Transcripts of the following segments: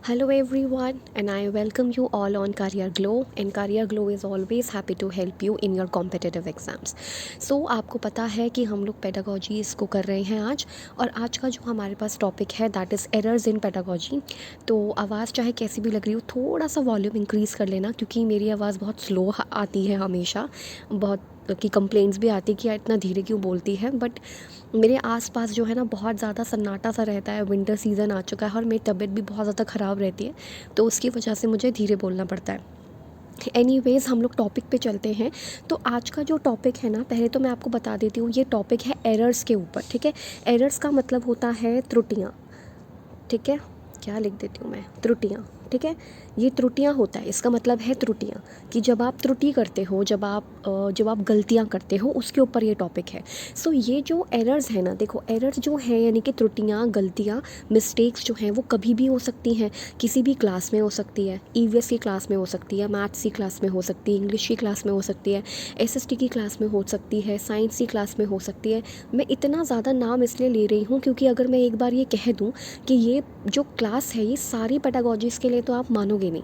Hello everyone, and I welcome you all on Career Glow. And Career Glow is always happy to help you in your competitive exams. So आपको पता है कि हम लोग pedagogy इसको कर रहे हैं आज, और आज का जो हमारे पास टॉपिक है that is errors in pedagogy. तो आवाज़ चाहे कैसी भी लग रही हो, थोड़ा सा वॉल्यूम इंक्रीज़ कर लेना, क्योंकि मेरी आवाज़ बहुत स्लो आती है हमेशा। बहुत की कंप्लेंट्स भी आती कि यार इतना धीरे क्यों बोलती है, बट मेरे आसपास जो है ना बहुत ज़्यादा सन्नाटा सा रहता है। विंटर सीज़न आ चुका है और मेरी तबीयत भी बहुत ज़्यादा ख़राब रहती है, तो उसकी वजह से मुझे धीरे बोलना पड़ता है। एनीवेज़, हम लोग टॉपिक पे चलते हैं। तो आज का जो टॉपिक है ना, पहले तो मैं आपको बता देती हूँ, ये टॉपिक है एरर्स के ऊपर। ठीक है, एरर्स का मतलब होता है त्रुटियाँ। ठीक है, क्या लिख देती हूँ मैं, त्रुटियाँ। ठीक है, ये त्रुटियाँ होता है, इसका मतलब है त्रुटियाँ, कि जब आप त्रुटि करते हो, जब आप गलतियाँ करते हो, उसके ऊपर ये टॉपिक है। सो ये जो एरर्स है ना, देखो एरर्स जो है यानी कि त्रुटियाँ, गलतियाँ, मिस्टेक्स जो हैं वो कभी भी हो सकती हैं। किसी भी क्लास में हो सकती है, ईवीएस की क्लास में हो सकती है, मैथ्स की क्लास में हो सकती है, इंग्लिश की क्लास में हो सकती है, एसएसटी की क्लास में हो सकती है, साइंस की क्लास में हो सकती है। मैं इतना ज़्यादा नाम इसलिए ले रही हूँ क्योंकि अगर मैं एक बार ये कह दूँ कि ये जो क्लास है ये सारी पेडागोजीज़ के लिए, तो आप मानोगे नहीं,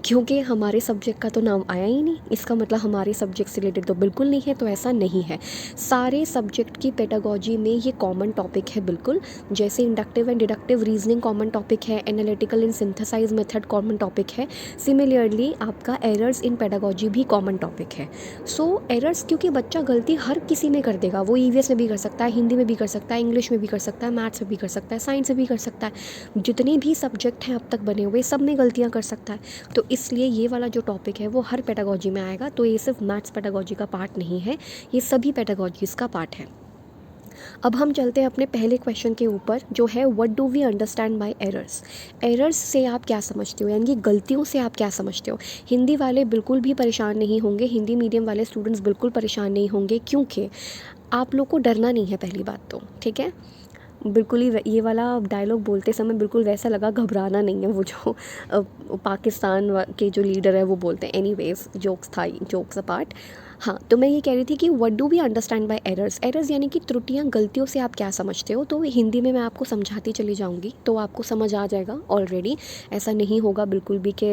क्योंकि हमारे सब्जेक्ट का तो नाम आया ही नहीं। इसका मतलब हमारे सब्जेक्ट से रिलेटेड तो बिल्कुल नहीं है, तो ऐसा नहीं है। सारे सब्जेक्ट की पेडागोजी में ये कॉमन टॉपिक है बिल्कुल। जैसे inductive and deductive reasoning common topic है, analytical and synthesize method common topic है। सिमिलरली आपका एरर्स इन पेडागोजी भी कॉमन टॉपिक है। सो एरर्स, क्योंकि बच्चा गलती हर किसी में कर देगा। वो ईवीएस में भी कर सकता है, हिंदी में भी कर सकता है, इंग्लिश में भी कर सकता है, मैथ्स में भी कर सकता है, साइंस में भी कर सकता है। जितने भी सब्जेक्ट हैं अब तक बने हुए, सब में गलतियाँ कर सकता है। तो इसलिए ये वाला जो टॉपिक है वो हर पेडागोजी में आएगा। तो ये सिर्फ मैथ्स पेडागोजी का पार्ट नहीं है, ये सभी पेडागोजीज़ का पार्ट है। अब हम चलते हैं अपने पहले क्वेश्चन के ऊपर, जो है what do we understand by errors. Errors से आप क्या समझते हो, यानी कि गलतियों से आप क्या समझते हो। हिंदी वाले बिल्कुल भी परेशान नहीं होंगे, हिंदी मीडियम वाले स्टूडेंट्स बिल्कुल परेशान नहीं होंगे, क्योंकि आप लोग को डरना नहीं है, पहली बात तो। ठीक है, बिल्कुल ही ये वाला डायलॉग बोलते समय बिल्कुल वैसा लगा, घबराना नहीं है, वो जो पाकिस्तान के जो लीडर है वो बोलते हैं। एनीवेज, जोक्स था, जोक्स अपार्ट। हाँ, तो मैं ये कह रही थी कि what do we understand by errors. Errors यानी कि त्रुटियाँ, गलतियों से आप क्या समझते हो। तो हिंदी में मैं आपको समझाती चली जाऊँगी तो आपको समझ आ जाएगा ऑलरेडी। ऐसा नहीं होगा बिल्कुल भी कि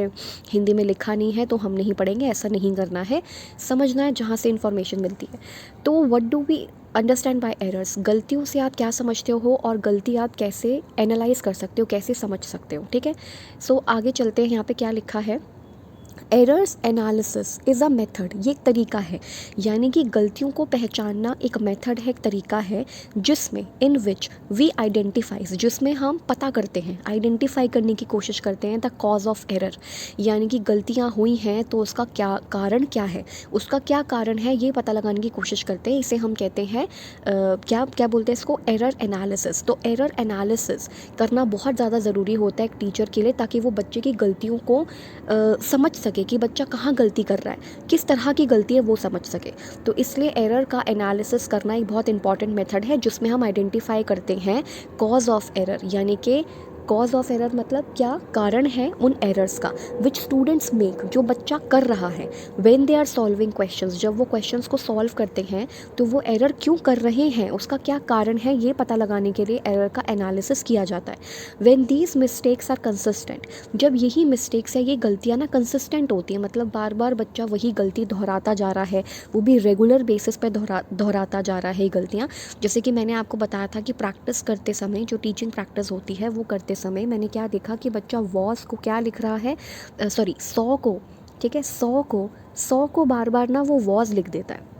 हिंदी में लिखा नहीं है तो हम नहीं पढ़ेंगे, ऐसा नहीं करना है। समझना है जहाँ से इन्फॉर्मेशन मिलती है। तो what do we understand by errors, गलतियों से आप क्या समझते हो और गलती आप कैसे एनालाइज कर सकते हो, कैसे समझ सकते हो। ठीक है, सो आगे चलते हैं। यहाँ पे क्या लिखा है, errors analysis is a method. ये एक तरीका है, यानी कि गलतियों को पहचानना एक मेथड है, एक तरीका है, जिसमें इन विच वी आइडेंटिफाइज, जिसमें हम पता करते हैं, आइडेंटिफाई करने की कोशिश करते हैं द कॉज ऑफ एरर। यानी कि गलतियाँ हुई हैं तो उसका क्या कारण, क्या है, उसका क्या कारण है, ये पता लगाने की कोशिश करते हैं। इसे हम कहते हैं क्या क्या बोलते हैं इसको, एरर एनालिसिस। तो एरर एनालिसिस करना बहुत ज़्यादा ज़रूरी होता है एक टीचर के लिए, ताकि वो बच्चे की गलतियों को समझ सके कि बच्चा कहाँ गलती कर रहा है, किस तरह की गलती है वो समझ सके। तो इसलिए एरर का एनालिसिस करना एक बहुत इंपॉर्टेंट मेथड है, जिसमें हम आइडेंटिफाई करते हैं कॉज ऑफ एरर। यानी कि कॉज ऑफ एरर मतलब क्या कारण है उन एरर्स का, विच स्टूडेंट्स मेक, जो बच्चा कर रहा है, when they are solving questions, जब वो क्वेश्चंस को सॉल्व करते हैं तो वो एरर क्यों कर रहे हैं, उसका क्या कारण है, ये पता लगाने के लिए एरर का एनालिसिस किया जाता है। When these mistakes are consistent, जब यही मिस्टेक्स है, ये गलतियाँ ना कंसिस्टेंट होती हैं, मतलब बार बार बच्चा वही गलती दोहराता जा रहा है, वो भी रेगुलर बेसिस पे दोहराता जा रहा है गलतियाँ। जैसे कि मैंने आपको बताया था कि प्रैक्टिस करते समय, जो टीचिंग प्रैक्टिस होती है वो करते समय मैंने क्या देखा कि बच्चा वॉज को क्या लिख रहा है, सॉरी 100 को, ठीक है, 100 को बार बार ना वो वॉज लिख देता है।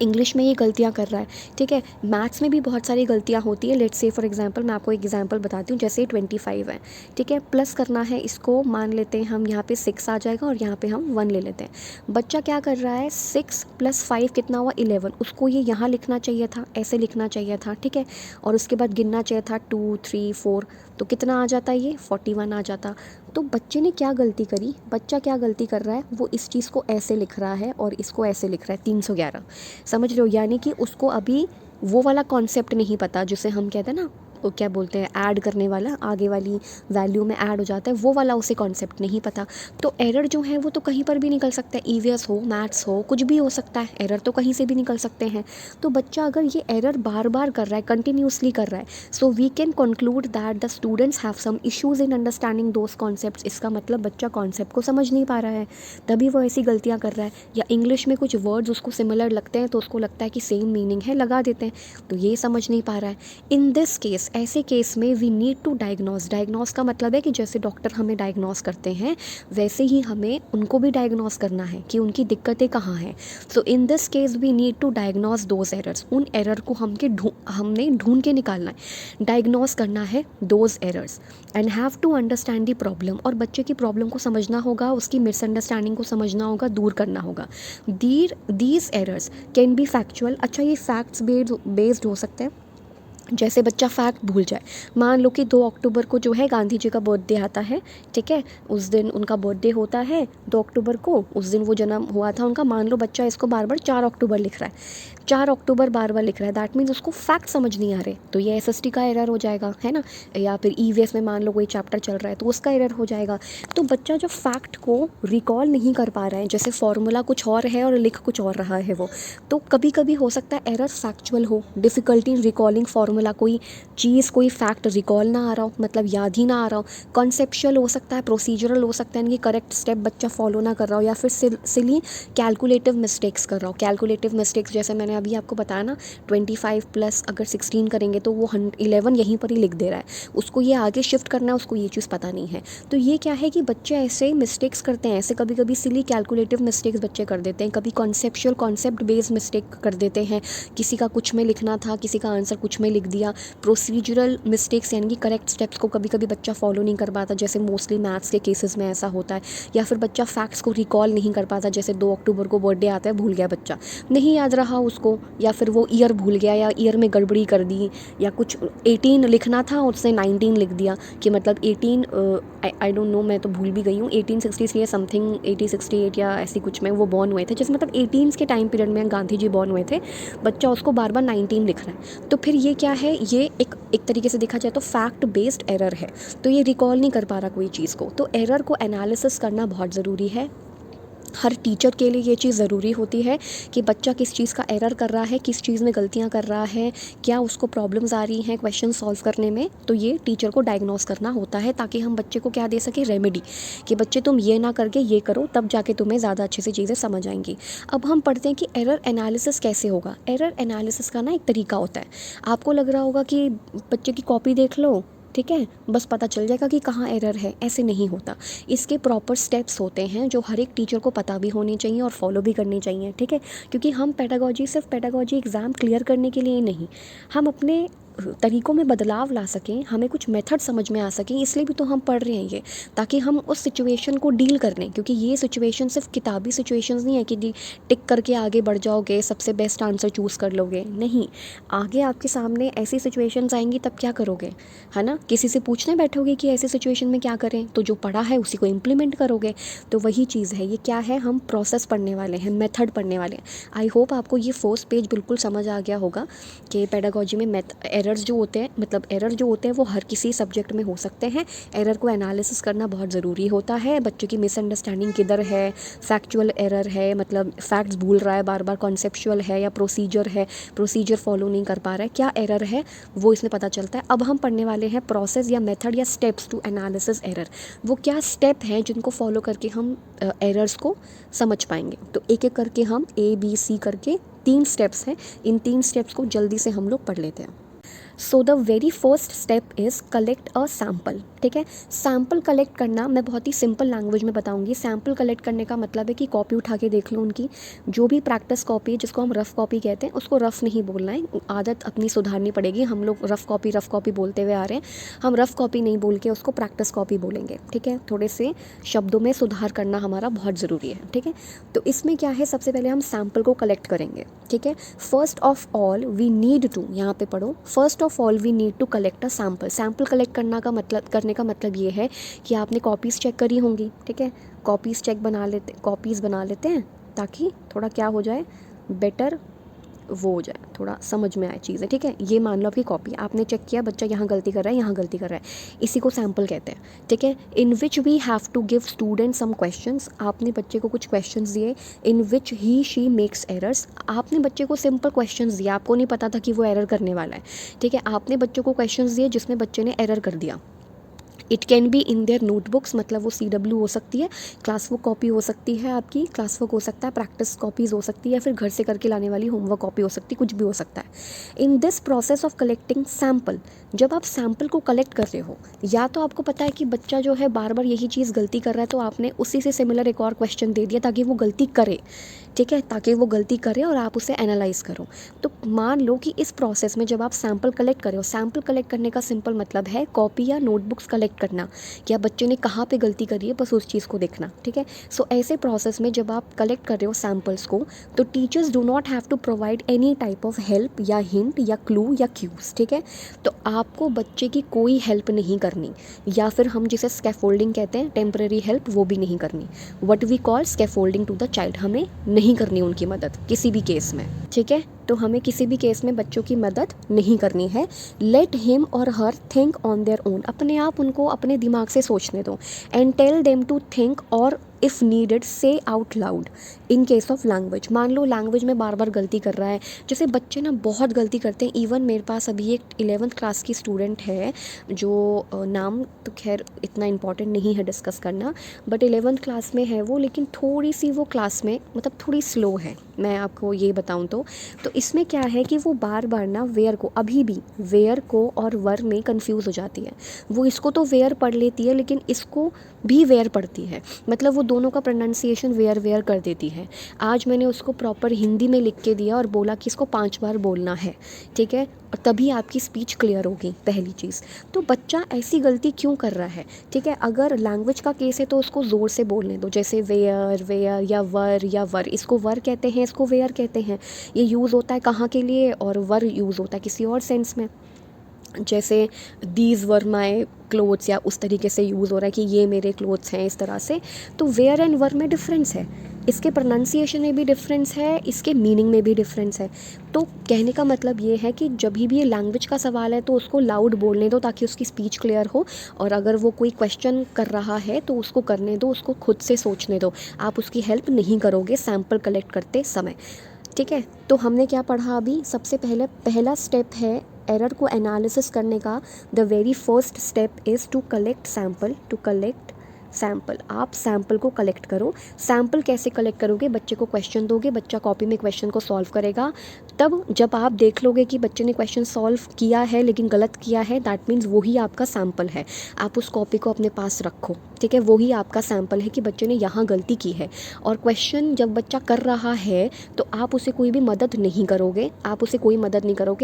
इंग्लिश में ये गलतियाँ कर रहा है। ठीक है, मैथ्स में भी बहुत सारी गलतियाँ होती है। लेट्स से फॉर एग्जांपल, मैं आपको एक एग्जांपल बताती हूँ। जैसे 25 है, ठीक है, प्लस करना है इसको, मान लेते हैं हम यहाँ पे 6 आ जाएगा और यहाँ पे हम 1 ले लेते हैं। बच्चा क्या कर रहा है, 6 + 5 कितना हुआ, 11। उसको ये यहाँ लिखना चाहिए था, ऐसे लिखना चाहिए था। ठीक है, और उसके बाद गिनना चाहिए था 2 3 4, तो कितना आ जाता, ये 41 आ जाता। तो बच्चे ने क्या गलती करी, बच्चा क्या गलती कर रहा है, वो इस चीज़ को ऐसे लिख रहा है और इसको ऐसे लिख रहा है, 311। समझ रहे हो, यानी कि उसको अभी वो वाला कॉन्सेप्ट नहीं पता जिसे हम कहते हैं ना क्या बोलते हैं ऐड करने वाला, आगे वाली वैल्यू में ऐड हो जाता है, वो वाला उसे कॉन्सेप्ट नहीं पता। तो एरर जो है वो तो कहीं पर भी निकल सकता है, ईवीएस हो, मैथ्स हो, कुछ भी हो सकता है, एरर तो कहीं से भी निकल सकते हैं। तो बच्चा अगर ये एरर बार बार कर रहा है, कंटिन्यूसली कर रहा है, so we can conclude that the students have some issues in understanding those concepts. इसका मतलब बच्चा कॉन्सेप्ट को समझ नहीं पा रहा है, तभी वो ऐसी गलतियाँ कर रहा है। या इंग्लिश में कुछ वर्ड्स उसको सिमिलर लगते हैं तो उसको लगता है कि सेम मीनिंग है, लगा देते हैं, तो ये समझ नहीं पा रहा है। इन दिस केस, ऐसे केस में we need to diagnose. Diagnose का मतलब है कि जैसे डॉक्टर हमें डायग्नोस करते हैं वैसे ही हमें उनको भी डायग्नोस करना है कि उनकी दिक्कतें कहाँ हैं। So in this case we need to diagnose those errors. उन एरर को हमने ढूंढ के निकालना है, डायग्नोस करना है those errors and have to understand the problem. और बच्चे की प्रॉब्लम को समझना होगा, उसकी मिसअंडरस्टैंडिंग को समझना होगा, दूर करना होगा। These errors can be factual. अच्छा, ये फैक्ट्स बेस्ड हो सकते हैं। जैसे बच्चा फैक्ट भूल जाए, मान लो कि 2 अक्टूबर को जो है गांधी जी का बर्थडे आता है, ठीक है, उस दिन उनका बर्थडे होता है 2 अक्टूबर को, उस दिन वो जन्म हुआ था उनका। मान लो बच्चा इसको बार बार 4 अक्टूबर लिख रहा है, 4 अक्टूबर बार बार लिख रहा है, दैट मीन्स उसको फैक्ट समझ नहीं आ रहे, तो ये एसएसटी का एरर हो जाएगा, है ना। या फिर ईवीएस में मान लो कोई चैप्टर चल रहा है तो उसका एरर हो जाएगा। तो बच्चा जब फैक्ट को रिकॉल नहीं कर पा रहा है, जैसे फॉर्मूला कुछ और है और लिख कुछ और रहा है वो, तो कभी कभी हो सकता है एरर फैक्चुअल हो, डिफ़िकल्टी इन रिकॉलिंग फॉर्मूला, कोई चीज़ कोई फैक्ट रिकॉल ना आ रहा हो, मतलब याद ही ना आ रहा हो। कॉन्सेप्चुअल हो सकता है, प्रोसीजरल हो सकता है, यानी कि करेक्ट स्टेप बच्चा फॉलो ना कर रहा हो, या फिर सिली कैलकुलेटिव मिस्टेक्स कर रहा हो। कैलकुलेटिव मिस्टेक्स जैसे मैंने अभी आपको बताया ना, 25 प्लस अगर 16 करेंगे तो वो 11 यहीं पर ही लिख दे रहा है, उसको ये आगे शिफ्ट करना है, उसको ये चीज़ पता नहीं है। तो ये क्या है कि बच्चे ऐसे मिस्टेक्स करते हैं, ऐसे कभी कभी सिली कैलकुलेटिव मिस्टेक्स बच्चे कर देते हैं, कभी कॉन्सेप्ट बेस्ड मिस्टेक कर देते हैं, किसी का कुछ में लिखना था, किसी का आंसर कुछ में लिख दिया। प्रोसीजरल मिस्टेक्स यानी कि करेक्ट स्टेप्स को कभी कभी बच्चा फॉलो नहीं कर पाता, जैसे मोस्टली मैथ्स के केसेस में ऐसा होता है। या फिर बच्चा फैक्ट्स को रिकॉल नहीं कर पाता, जैसे 2 अक्टूबर को बर्थडे आता है, भूल गया बच्चा, नहीं याद रहा उसको, या फिर वो ईयर भूल गया, या ईयर में गड़बड़ी कर दी, या कुछ 18 लिखना था उसने 19 लिख दिया, कि मतलब 18 आई डोंट नो, मैं तो भूल भी गई हूँ, 1863 या समथिंग 1868 या ऐसी कुछ में वो बॉर्न हुए थे, जैसे मतलब 18 के टाइम पीरियड में गांधी जी बॉर्न हुए थे, बच्चा उसको बार बार 19 लिख रहा है। तो फिर ये क्या है, ये एक तरीके से देखा जाए तो फैक्ट बेस्ड एरर है, तो ये रिकॉल नहीं कर पा रहा कोई चीज़ को। तो एरर को एनालिसिस करना बहुत ज़रूरी है। हर टीचर के लिए ये चीज़ ज़रूरी होती है कि बच्चा किस चीज़ का एरर कर रहा है, किस चीज़ में गलतियाँ कर रहा है, क्या उसको प्रॉब्लम्स आ रही हैं क्वेश्चन सॉल्व करने में, तो ये टीचर को डायग्नोस करना होता है, ताकि हम बच्चे को क्या दे सकें, रेमेडी, कि बच्चे तुम ये ना करके ये करो, तब जाके तुम्हें ज़्यादा अच्छे से चीज़ें समझ आएंगी। अब हम पढ़ते हैं कि एरर एनालिसिस कैसे होगा। एरर एनालिसिस का ना एक तरीका होता है, आपको लग रहा होगा कि बच्चे की कॉपी देख लो, ठीक है, बस पता चल जाएगा कि कहाँ एरर है, ऐसे नहीं होता। इसके प्रॉपर स्टेप्स होते हैं जो हर एक टीचर को पता भी होनी चाहिए और फॉलो भी करनी चाहिए, ठीक है। क्योंकि हम पेडागोजी सिर्फ पेडागोजी एग्ज़ाम क्लियर करने के लिए नहीं, हम अपने तरीक़ों में बदलाव ला सकें, हमें कुछ मेथड समझ में आ सकें, इसलिए भी तो हम पढ़ रहे हैं ये, ताकि हम उस सिचुएशन को डील कर लें। क्योंकि ये सिचुएशन सिर्फ किताबी सिचुएशंस नहीं है कि टिक करके आगे बढ़ जाओगे, सबसे बेस्ट आंसर चूज़ कर लोगे, नहीं। आगे आपके सामने ऐसी सिचुएशंस आएंगी, तब क्या करोगे, है ना, किसी से पूछने बैठोगे कि ऐसी सिचुएशन में क्या करें, तो जो पढ़ा है उसी को इम्प्लीमेंट करोगे। तो वही चीज़ है, ये क्या है, हम प्रोसेस पढ़ने वाले हैं, मेथड पढ़ने वाले हैं। आई होप आपको ये फर्स्ट पेज बिल्कुल समझ आ गया होगा कि पेडागोजी में एरर्स जो होते हैं, मतलब एरर जो होते हैं वो हर किसी सब्जेक्ट में हो सकते हैं। एरर को एनालिसिस करना बहुत ज़रूरी होता है। बच्चों की मिसअंडरस्टैंडिंग किधर है, फैक्चुअल एरर है, मतलब फैक्ट्स भूल रहा है बार बार, कॉन्सेप्चुअल है, या प्रोसीजर है, प्रोसीजर फॉलो नहीं कर पा रहा है, क्या एरर है वो इसमें पता चलता है। अब हम पढ़ने वाले हैं प्रोसेस या मेथड या स्टेप्स टू एनालिसिस एरर। वो क्या स्टेप हैं जिनको फॉलो करके हम एरर्स को समझ पाएंगे। तो एक एक करके हम ABC करके 3 स्टेप्स हैं, इन 3 स्टेप्स को जल्दी से हम लोग पढ़ लेते हैं। So the very first step is collect a sample, ठीक है। सैम्पल कलेक्ट करना मैं बहुत ही सिंपल लैंग्वेज में बताऊंगी। सैम्पल कलेक्ट करने का मतलब है कि कॉपी उठा के देख लो उनकी, जो भी प्रैक्टिस कॉपी है, जिसको हम रफ़ कॉपी कहते हैं, उसको रफ़ नहीं बोलना है, आदत अपनी सुधारनी पड़ेगी। हम लोग रफ़ कॉपी बोलते हुए आ रहे हैं, हम रफ़ कॉपी नहीं बोल के उसको प्रैक्टिस कॉपी बोलेंगे, ठीक है। थोड़े से शब्दों में सुधार करना हमारा बहुत ज़रूरी है, ठीक है। तो इसमें क्या है, सबसे पहले हम सैम्पल को कलेक्ट करेंगे, ठीक है। First of all we need to, यहाँ पे पढ़ो, first of all we need to collect a sample. Sample collect करने का मतलब ये है कि आपने कॉपीज़ चेक करी होंगी, ठीक है। कॉपीज़ बना लेते हैं ताकि थोड़ा क्या हो जाए, बेटर वो हो जाए, थोड़ा समझ में आए चीज़ें, ठीक है। ये मान लो आपकी कॉपी, आपने चेक किया बच्चा यहाँ गलती कर रहा है, यहाँ गलती कर रहा है, इसी को सैम्पल कहते हैं, ठीक है। In which we have to give student some questions, आपने बच्चे को कुछ क्वेश्चंस दिए, in which he she makes errors, आपने बच्चे को सिंपल क्वेश्चंस दिए, आपको नहीं पता था कि वो एरर करने वाला है, ठीक है। आपने बच्चों को क्वेश्चंस दिए जिसमें बच्चे ने एरर कर दिया। It can be in their notebooks, मतलब वो CW हो सकती है, क्लास बुक कॉपी हो सकती है, आपकी क्लास बुक हो सकता है, प्रैक्टिस कॉपीज़ हो सकती है, या फिर घर से करके लाने वाली होमवर्क कॉपी हो सकती है, कुछ भी हो सकता है। In this process of collecting sample, जब आप सैम्पल को कलेक्ट कर रहे हो, या तो आपको पता है कि बच्चा जो है बार बार यही चीज़ गलती कर रहा है, तो आपने उसी से सिमिलर एक और क्वेश्चन दे दिया ताकि वो गलती करे, ठीक है, ताकि वो गलती करे और आप उसे एनालाइज करो। तो मान लो कि इस प्रोसेस में जब आप सैम्पल कलेक्ट कर रहे हो, सैम्पल कलेक्ट करने का सिंपल मतलब है कॉपी या नोटबुक्स कलेक्ट करना, या बच्चे ने कहाँ पे गलती करी है बस उस चीज़ को देखना, ठीक है। सो ऐसे प्रोसेस में जब आप कलेक्ट कर रहे हो सैम्पल्स को, तो teachers do not have to provide any type of help या हिंट या क्लू या क्यूज, ठीक है। तो आपको बच्चे की कोई हेल्प नहीं करनी, या फिर हम जिसे स्कैफोल्डिंग कहते हैं, टेम्परेरी हेल्प, वो भी नहीं करनी। What we call scaffolding to the child, हमें नहीं करनी उनकी मदद किसी भी केस में, ठीक है। तो हमें किसी भी केस में बच्चों की मदद नहीं करनी है। लेट हिम और her think on their own, अपने आप उनको अपने दिमाग से सोचने दो। And tell them to think और if needed say out loud in case of language. मान लो लैंग्वेज में बार बार गलती कर रहा है, जैसे बच्चे ना बहुत गलती करते हैं। इवन मेरे पास अभी एक 11th क्लास की स्टूडेंट है, जो नाम तो खैर इतना इम्पॉर्टेंट नहीं है डिस्कस करना, बट 11th क्लास में है वो, लेकिन थोड़ी सी वो क्लास में मतलब थोड़ी स्लो है, मैं आपको ये बताऊँ तो इसमें क्या है कि वो बार बार ना वेयर को, अभी भी वेयर को और वर में कंफ्यूज हो जाती है। वो इसको तो वेयर पढ़ लेती है, लेकिन इसको भी वेयर पढ़ती है, मतलब वो दोनों का प्रोनाउंसिएशन वेयर वेयर कर देती है। आज मैंने उसको प्रॉपर हिंदी में लिख के दिया और बोला कि इसको 5 बार बोलना है, ठीक है, और तभी आपकी स्पीच क्लियर होगी, पहली चीज़। तो बच्चा ऐसी गलती क्यों कर रहा है, ठीक है। अगर लैंग्वेज का केस है तो उसको ज़ोर से बोलने दो, जैसे वेयर वेयर या वर, इसको वर कहते हैं, इसको वेयर कहते हैं। ये यूज़ होता है कहाँ के लिए, और वर यूज़ होता है किसी और सेंस में, जैसे दीज वर माई क्लोथ्स, या उस तरीके से यूज़ हो रहा है कि ये मेरे क्लोथ्स हैं, इस तरह से। तो वेयर एंड वर में डिफरेंस है, इसके प्रोनाउंसिएशन में भी डिफरेंस है, इसके मीनिंग में भी डिफरेंस है। तो कहने का मतलब ये है कि जब भी ये लैंग्वेज का सवाल है तो उसको लाउड बोलने दो ताकि उसकी स्पीच क्लियर हो, और अगर वो कोई क्वेश्चन कर रहा है तो उसको करने दो, उसको खुद से सोचने दो, आप उसकी हेल्प नहीं करोगे सैम्पल कलेक्ट करते समय, ठीक है। तो हमने क्या पढ़ा अभी, सबसे पहला स्टेप है एरर को एनालिसिस करने का। The very first step is to collect sample. आप सैम्पल को कलेक्ट करो। सैम्पल कैसे कलेक्ट करोगे, बच्चे को क्वेश्चन दोगे, बच्चा कॉपी में क्वेश्चन को सॉल्व करेगा। तब जब आप देख लोगे कि बच्चे ने क्वेश्चन सॉल्व किया है लेकिन गलत किया है, दैट मीन्स वही आपका सैम्पल है। आप उस कॉपी को अपने पास रखो, ठीक है, वही आपका सैम्पल है कि बच्चे ने यहाँ गलती की है। और क्वेश्चन जब बच्चा कर रहा है तो आप उसे कोई भी मदद नहीं करोगे,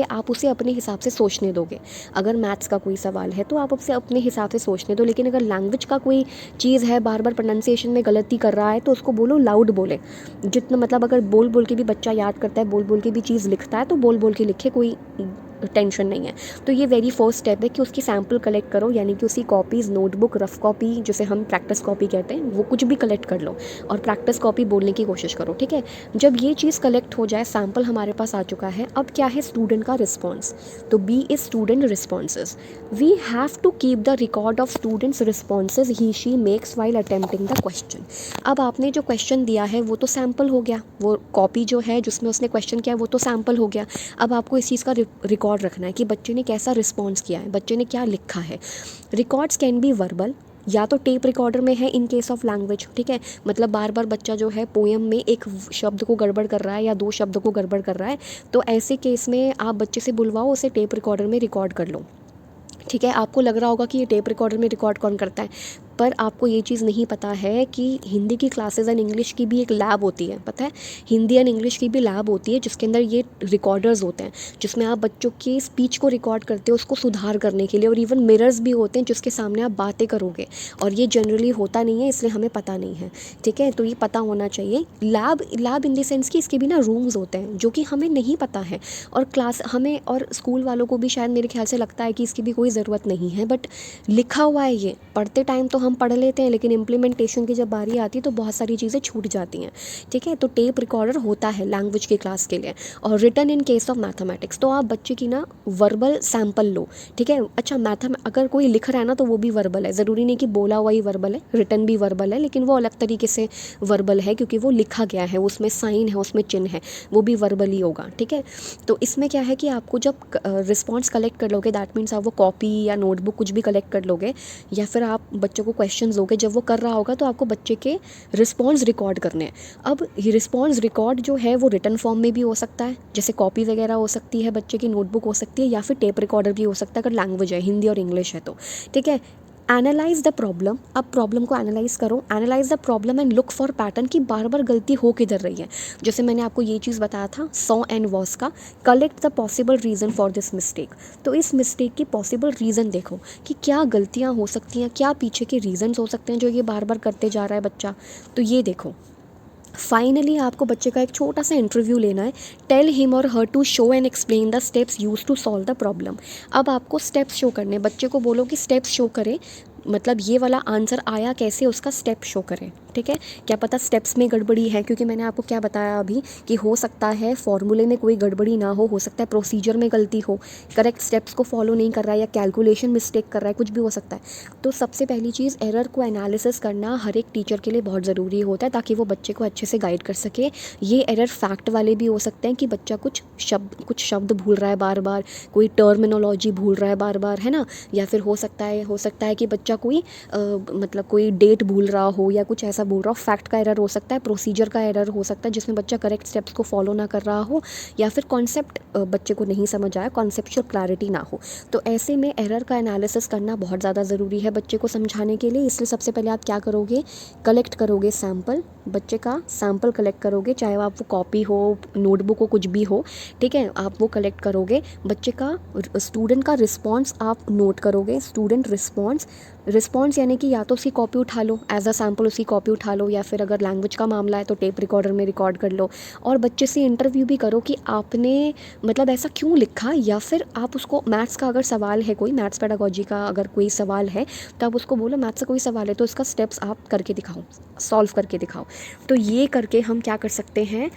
आप उसे अपने हिसाब से सोचने दोगे। अगर मैथ्स का कोई सवाल है तो आप उसे अपने हिसाब से सोचने दो, लेकिन अगर लैंग्वेज का कोई चीज़ है, बार बार प्रोनाउंसिएशन में गलती कर रहा है, तो उसको बोलो लाउड बोले। जितना मतलब अगर बोल बोल के भी बच्चा याद करता है, बोल बोल के भी चीज़ लिखता है, तो बोल बोल के लिखे, कोई टेंशन नहीं है। तो ये वेरी फर्स्ट स्टेप है कि उसकी सैम्पल कलेक्ट करो, यानी कि उसकी कॉपीज़, नोटबुक, रफ कॉपी जिसे हम प्रैक्टिस कॉपी कहते हैं, वो कुछ भी कलेक्ट कर लो और प्रैक्टिस कॉपी बोलने की कोशिश करो, ठीक है। जब ये चीज़ कलेक्ट हो जाए, सैम्पल हमारे पास आ चुका है, अब क्या है स्टूडेंट का रिस्पॉन्स। तो B is student responses. We have to keep the record of students responses he she makes while attempting the question. अब आपने जो क्वेश्चन दिया है वो तो सैम्पल हो गया, वो कॉपी जो है जिसमें उसने क्वेश्चन किया वो तो सैम्पल हो गया। अब आपको इस चीज़ का रिकॉर्ड रखना है कि बच्चे ने कैसा रिस्पॉन्स किया है, बच्चे ने क्या लिखा है। रिकॉर्ड्स कैन बी वर्बल, या तो टेप रिकॉर्डर में है इन केस ऑफ लैंग्वेज, ठीक है, मतलब बार बार बच्चा जो है पोएम में एक शब्द को गड़बड़ कर रहा है या 2 शब्दों को गड़बड़ कर रहा है, तो ऐसे केस में आप बच्चे से बुलवाओ, उसे टेप रिकॉर्डर में रिकॉर्ड कर लो, ठीक है। आपको लग रहा होगा कि ये टेप रिकॉर्डर में रिकॉर्ड कौन करता है, पर आपको ये चीज़ नहीं पता है कि हिंदी की क्लासेस एंड इंग्लिश की भी एक लैब होती है, पता है, हिंदी एंड इंग्लिश की भी लैब होती है जिसके अंदर ये रिकॉर्डर्स होते हैं, जिसमें आप बच्चों की स्पीच को रिकॉर्ड करते हो उसको सुधार करने के लिए, और इवन मिरर्स भी होते हैं जिसके सामने आप बातें करोगे, और ये जनरली होता नहीं है, इसलिए हमें पता नहीं है, ठीक है। तो ये पता होना चाहिए। लैब इन द सेंस कि इसके भी ना रूम्स होते हैं जो कि हमें नहीं पता है, और क्लास हमें और स्कूल वालों को भी शायद मेरे ख्याल से लगता है कि इसकी भी कोई ज़रूरत नहीं है, बट लिखा हुआ है, ये पढ़ते टाइम तो हम पढ़ लेते हैं, लेकिन इम्प्लीमेंटेशन की जब बारी आती है तो बहुत सारी चीज़ें छूट जाती हैं, ठीक है। तो टेप रिकॉर्डर होता है लैंग्वेज की क्लास के लिए, और written in case of mathematics. तो आप बच्चे की ना वर्बल सैम्पल लो, ठीक है। अच्छा, अगर कोई लिख रहा है ना तो वो भी वर्बल है, ज़रूरी नहीं कि बोला हुआ ही वर्बल है, रिटन भी वर्बल है, लेकिन वो अलग तरीके से वर्बल है क्योंकि वो लिखा गया है, उसमें साइन है, उसमें चिन्ह है, वो भी वर्बल ही होगा, ठीक है। तो इसमें क्या है कि आपको जब रिस्पॉन्स कलेक्ट कर लोगे, दैट मीन्स आप वो कॉपी या नोटबुक कुछ भी कलेक्ट कर लोगे, या फिर आप बच्चों को क्वेश्चंस दोगे, जब वो कर रहा होगा तो आपको बच्चे के रिस्पॉन्स रिकॉर्ड करने हैं। अब ये रिस्पॉन्स रिकॉर्ड जो है वो रिटन फॉर्म में भी हो सकता है, जैसे कॉपी वगैरह हो सकती है, बच्चे की नोटबुक हो सकती है, या फिर टेप रिकॉर्डर भी हो सकता है अगर लैंग्वेज है हिंदी और इंग्लिश है तो, ठीक है। एनालाइज द प्रॉब्लम, अब प्रॉब्लम को एनालाइज करो, analyse the problem and look for pattern कि बार बार गलती हो किधर रही है। जैसे मैंने आपको ये चीज़ बताया था सॉ एंड वॉस का, collect the possible reason for this mistake. तो इस मिस्टेक की पॉसिबल रीज़न देखो कि क्या गलतियाँ हो सकती हैं, क्या पीछे के रीज़न्स हो सकते हैं जो ये बार बार करते जा रहा है बच्चा, तो ये देखो। फाइनली आपको बच्चे का एक छोटा सा इंटरव्यू लेना है। टेल हिम और her to show and explain the steps used to solve the problem. अब आपको स्टेप्स शो करने, बच्चे को बोलो कि स्टेप्स शो करे, मतलब ये वाला आंसर आया कैसे उसका स्टेप शो करें, ठीक है। क्या पता स्टेप्स में गड़बड़ी है, क्योंकि मैंने आपको क्या बताया अभी कि हो सकता है फॉर्मूले में कोई गड़बड़ी ना हो सकता है प्रोसीजर में गलती हो, करेक्ट स्टेप्स को फॉलो नहीं कर रहा है या कैलकुलेशन मिस्टेक कर रहा है, कुछ भी हो सकता है। तो सबसे पहली चीज़, एरर को एनालिसिस करना हर एक टीचर के लिए बहुत ज़रूरी होता है ताकि वो बच्चे को अच्छे से गाइड कर सके। ये एरर फैक्ट वाले भी हो सकते हैं कि बच्चा कुछ शब्द भूल रहा है बार बार, कोई टर्मिनोलॉजी भूल रहा है बार बार, है ना। या फिर हो सकता है कि बच्चा कोई मतलब कोई डेट भूल रहा हो या कुछ ऐसा बोल रहा हो। फैक्ट का एरर हो सकता है, प्रोसीजर का एरर हो सकता है जिसमें बच्चा करेक्ट स्टेप्स को फॉलो ना कर रहा हो, या फिर कॉन्सेप्ट बच्चे को नहीं समझ आया, कॉन्सेप्चुअल क्लैरिटी ना हो। तो ऐसे में एरर का एनालिसिस करना बहुत ज़्यादा ज़रूरी है बच्चे को समझाने के लिए। इसलिए सबसे पहले आप क्या करोगे, कलेक्ट करोगे सैम्पल, बच्चे का सैम्पल कलेक्ट करोगे, चाहे आप वो कॉपी हो, नोटबुक हो, कुछ भी हो, ठीक है। आप वो कलेक्ट करोगे, बच्चे का स्टूडेंट का रिस्पॉन्स आप नोट करोगे, स्टूडेंट रिस्पॉन्स यानी कि या तो उसकी कॉपी उठा लो, एज अ सैम्पल उसकी कॉपी उठा लो, या फिर अगर लैंग्वेज का मामला है तो टेप रिकॉर्डर में रिकॉर्ड कर लो। और बच्चे से इंटरव्यू भी करो कि आपने मतलब ऐसा क्यों लिखा, या फिर आप उसको मैथ्स का अगर सवाल है, कोई मैथ्स पेडागोजी का अगर कोई सवाल है तो आप उसको बोलो मैथ्स से कोई सवाल है तो इसका स्टेप्स आप करके दिखाओ, सॉल्व करके दिखाओ। तो ये करके हम क्या कर सकते हैं,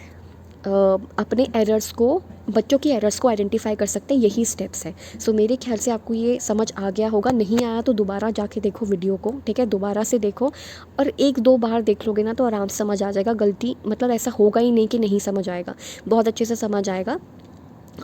अपने एरर्स को, बच्चों की एरर्स को आइडेंटिफाई कर सकते हैं, यही स्टेप्स है। सो मेरे ख्याल से आपको ये समझ आ गया होगा, नहीं आया तो दोबारा जाके देखो वीडियो को, ठीक है, दोबारा से देखो, और एक दो बार देख लोगे ना तो आराम से समझ आ जाएगा। गलती मतलब ऐसा होगा ही नहीं कि नहीं समझ आएगा, बहुत अच्छे से समझ आएगा।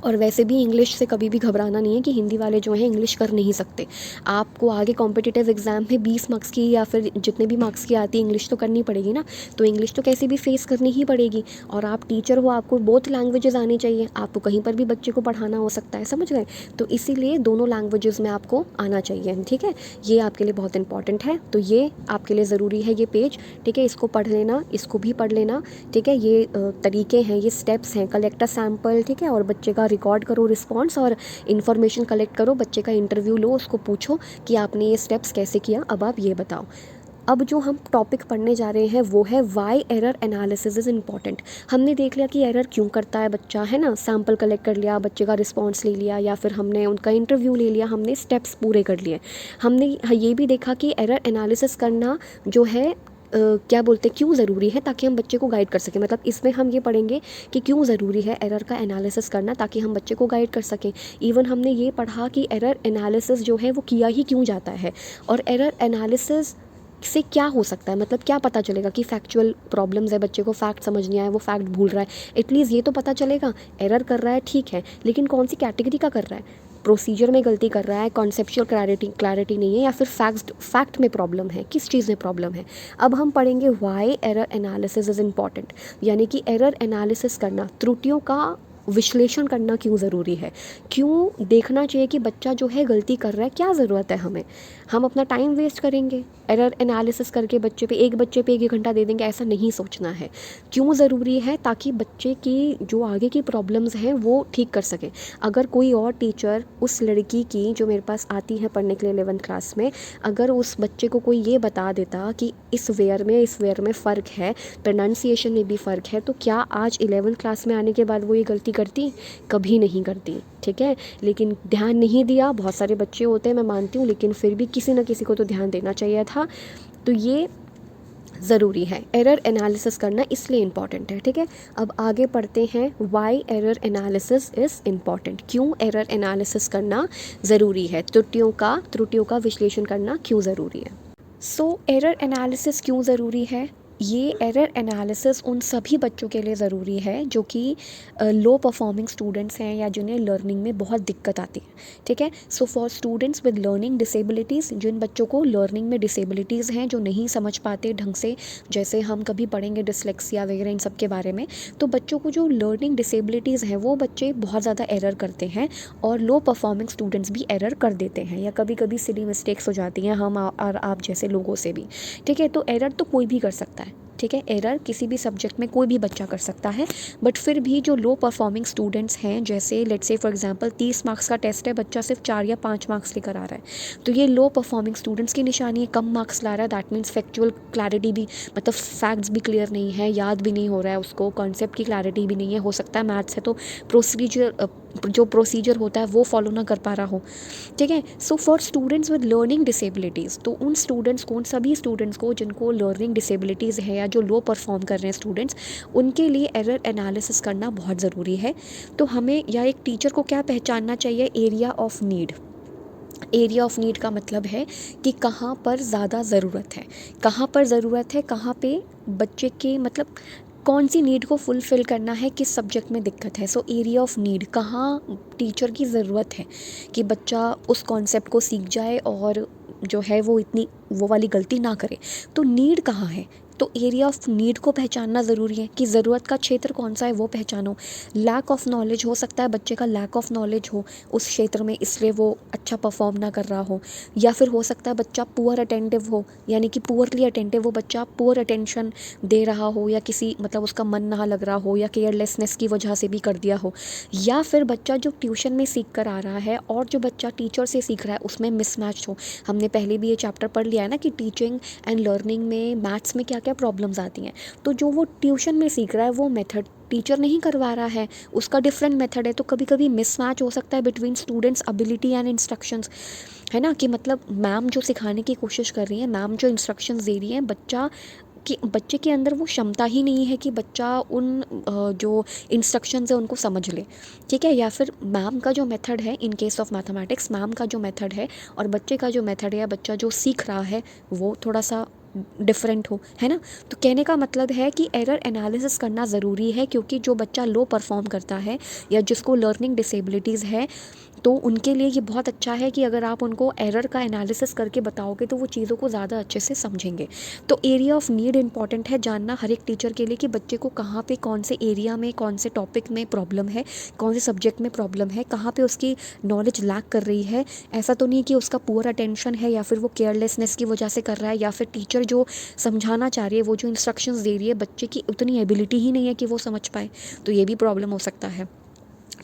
और वैसे भी इंग्लिश से कभी भी घबराना नहीं है कि हिंदी वाले जो हैं इंग्लिश कर नहीं सकते। आपको आगे कॉम्पिटिटिव एग्ज़ाम में 20 मार्क्स की या फिर जितने भी मार्क्स की आती है इंग्लिश तो करनी पड़ेगी ना, तो इंग्लिश तो कैसे भी फेस करनी ही पड़ेगी। और आप टीचर हो, आपको बोथ लैंग्वेजेस आनी चाहिए, आपको कहीं पर भी बच्चे को पढ़ाना हो सकता है, समझ गए। तो इसीलिए दोनों लैंग्वेजेस में आपको आना चाहिए, ठीक है। ये आपके लिए बहुत इंपॉर्टेंट है, तो ये आपके लिए ज़रूरी है ये पेज, ठीक है। इसको पढ़ लेना, इसको भी पढ़ लेना, ठीक है। ये तरीके हैं, ये स्टेप्स हैं, कलेक्ट अ सैम्पल, ठीक है, और बच्चे का रिकॉर्ड करो रिस्पॉन्स, और इन्फॉर्मेशन कलेक्ट करो, बच्चे का इंटरव्यू लो, उसको पूछो कि आपने ये स्टेप्स कैसे किया, अब आप ये बताओ। अब जो हम टॉपिक पढ़ने जा रहे हैं वो है why error analysis is important. हमने देख लिया कि एरर क्यों करता है बच्चा, है ना, सैम्पल कलेक्ट कर लिया, बच्चे का रिस्पॉन्स ले लिया, या फिर हमने उनका इंटरव्यू ले लिया, हमने स्टेप्स पूरे कर लिए। हमने ये भी देखा कि एरर एनालिसिस करना जो है क्या बोलते हैं क्यों ज़रूरी है, ताकि हम बच्चे को गाइड कर सकें। मतलब इसमें हम ये पढ़ेंगे कि क्यों ज़रूरी है एरर का एनालिसिस करना, ताकि हम बच्चे को गाइड कर सकें। इवन हमने ये पढ़ा कि एरर एनालिसिस जो है वो किया ही क्यों जाता है, और एरर एनालिसिस से क्या हो सकता है, मतलब क्या पता चलेगा कि फैक्चुअल प्रॉब्लम्स है, बच्चे को फैक्ट समझ नहीं आया, वो फैक्ट भूल रहा है, एटलीस्ट ये तो पता चलेगा। एरर कर रहा है ठीक है, लेकिन कौन सी कैटेगरी का कर रहा है, प्रोसीजर में गलती कर रहा है, कॉन्सेप्चुअल क्लैरिटी नहीं है, या फिर फैक्ट में प्रॉब्लम है, किस चीज़ में प्रॉब्लम है। अब हम पढ़ेंगे why error analysis is important, यानी कि एरर एनालिसिस करना, त्रुटियों का विश्लेषण करना क्यों ज़रूरी है, क्यों देखना चाहिए कि बच्चा जो है गलती कर रहा है, क्या ज़रूरत है हमें, हम अपना टाइम वेस्ट करेंगे एरर एनालिसिस करके बच्चे पे एक घंटा दे देंगे, ऐसा नहीं सोचना है। क्यों ज़रूरी है, ताकि बच्चे की जो आगे की प्रॉब्लम्स हैं वो ठीक कर सके। अगर कोई और टीचर उस लड़की की जो मेरे पास आती है पढ़ने के लिए 11th क्लास में, अगर उस बच्चे को कोई ये बता देता कि इस वेयर में फ़र्क है, प्रोनाउंसिएशन में भी फ़र्क है, तो क्या आज 11th क्लास में आने के बाद वो ये गलती गलती करती? कभी नहीं करती, ठीक है। लेकिन ध्यान नहीं दिया, बहुत सारे बच्चे होते हैं मैं मानती हूँ, लेकिन फिर भी किसी न किसी को तो ध्यान देना चाहिए था। तो ये ज़रूरी है, एरर एनालिसिस करना इसलिए इम्पॉर्टेंट है, ठीक है। अब आगे पढ़ते हैं, why error analysis is important, क्यों एरर एनालिसिस करना ज़रूरी है, त्रुटियों का विश्लेषण करना क्यों ज़रूरी है। सो एरर एनालिसिस क्यों ज़रूरी है? ये एरर एनालिसिस उन सभी बच्चों के लिए ज़रूरी है जो कि लो परफॉर्मिंग स्टूडेंट्स हैं या जिन्हें लर्निंग में बहुत दिक्कत आती है, ठीक है। So for students with learning disabilities, जिन बच्चों को लर्निंग में डिसेबिलिटीज़ हैं, जो नहीं समझ पाते ढंग से, जैसे हम कभी पढ़ेंगे डिसलेक्सिया वगैरह इन सब के बारे में, तो बच्चों को जो लर्निंग डिसेबिलिटीज़ हैं वो बच्चे बहुत ज़्यादा एरर करते हैं और लो परफॉर्मिंग स्टूडेंट्स भी एरर कर देते हैं, या कभी कभी सिली मिस्टेक्स हो जाती हैं हम और आप जैसे लोगों से भी, ठीक है। तो एरर तो कोई भी कर सकता है, ठीक है। एरर किसी भी सब्जेक्ट में कोई भी बच्चा कर सकता है, बट फिर भी जो लो परफॉर्मिंग स्टूडेंट्स हैं, जैसे let's say for example 30 marks का टेस्ट है, बच्चा सिर्फ 4 या 5 मार्क्स लेकर आ रहा है, तो ये लो परफॉर्मिंग स्टूडेंट्स की निशानी है। कम मार्क्स ला रहा है, दैट मीन्स फैक्चुअल क्लैरिटी भी, मतलब फैक्ट्स भी क्लियर नहीं है, याद भी नहीं हो रहा है उसको, कॉन्सेप्ट की क्लैरिटी भी नहीं है, हो सकता है मैथ्स है तो प्रोसीजर होता है वो फॉलो ना कर पा रहा हो, ठीक है। So for students with learning disabilities, तो उन स्टूडेंट्स को, उन सभी स्टूडेंट्स को जिनको लर्निंग डिसेबिलिटीज़ है या जो लो परफॉर्म कर रहे हैं स्टूडेंट्स, उनके लिए एरर एनालिसिस करना बहुत ज़रूरी है। तो हमें या एक टीचर को क्या पहचानना चाहिए? Area of need. Area of need का मतलब है कि कहाँ पर ज़्यादा ज़रूरत है, कहाँ पर ज़रूरत है, कहाँ पे बच्चे के मतलब कौन सी नीड को फुलफ़िल करना है, किस सब्जेक्ट में दिक्कत है। सो एरिया ऑफ नीड, कहाँ टीचर की ज़रूरत है कि बच्चा उस कॉन्सेप्ट को सीख जाए और जो है वो वाली गलती ना करे। तो नीड कहाँ है, तो एरिया ऑफ नीड को पहचानना ज़रूरी है कि ज़रूरत का क्षेत्र कौन सा है वो पहचानो। लैक ऑफ नॉलेज, हो सकता है बच्चे का लैक ऑफ नॉलेज हो उस क्षेत्र में, इसलिए वो अच्छा परफॉर्म ना कर रहा हो, या फिर हो सकता है बच्चा पुअर अटेंटिव हो, यानी कि पुअरली अटेंटिव, वो बच्चा पुअर अटेंशन दे रहा हो, या किसी मतलब उसका मन ना लग रहा हो, या केयरलेसनेस की वजह से भी कर दिया हो, या फिर बच्चा जो ट्यूशन में सीख कर आ रहा है और जो बच्चा टीचर से सीख रहा है उसमें मिसमैच हो। हमने पहले भी ये चैप्टर पढ़ लिया है ना कि टीचिंग एंड लर्निंग में मैथ्स में क्या क्या प्रॉब्लम्स आती हैं। तो जो वो ट्यूशन में सीख रहा है वो मेथड टीचर नहीं करवा रहा है, उसका डिफरेंट मेथड है, तो कभी कभी मिसमैच हो सकता है between students ability and instructions, है ना। कि मतलब मैम जो सिखाने की कोशिश कर रही है, मैम जो इंस्ट्रक्शंस दे रही हैं, बच्चे के अंदर वो क्षमता ही नहीं है कि बच्चा उन जो इंस्ट्रक्शंस है उनको समझ ले, ठीक है। या फिर मैम का जो मेथड है, इन केस ऑफ मैथमेटिक्स मैम का जो मेथड है और बच्चे का जो मेथड है या बच्चा जो सीख रहा है वो थोड़ा सा डिफरेंट हो, है ना। तो कहने का मतलब है कि एरर एनालिसिस करना ज़रूरी है, क्योंकि जो बच्चा लो परफॉर्म करता है या जिसको लर्निंग डिसेबिलिटीज़ है, तो उनके लिए ये बहुत अच्छा है कि अगर आप उनको एरर का एनालिसिस करके बताओगे तो वो चीज़ों को ज़्यादा अच्छे से समझेंगे। तो एरिया ऑफ नीड इंपॉर्टेंट है जानना हर एक टीचर के लिए कि बच्चे को कहाँ पे, कौन से एरिया में, कौन से टॉपिक में प्रॉब्लम है, कौन से सब्जेक्ट में प्रॉब्लम है, कहाँ पे उसकी नॉलेज लैक कर रही है। ऐसा तो नहीं कि उसका पुअर अटेंशन है या फिर वो केयरलेसनेस की वजह से कर रहा है, या फिर टीचर जो समझाना चाह रही है, वो जो इंस्ट्रक्शंस दे रही है, बच्चे की उतनी एबिलिटी ही नहीं है कि वो समझ पाए, तो ये भी प्रॉब्लम हो सकता है।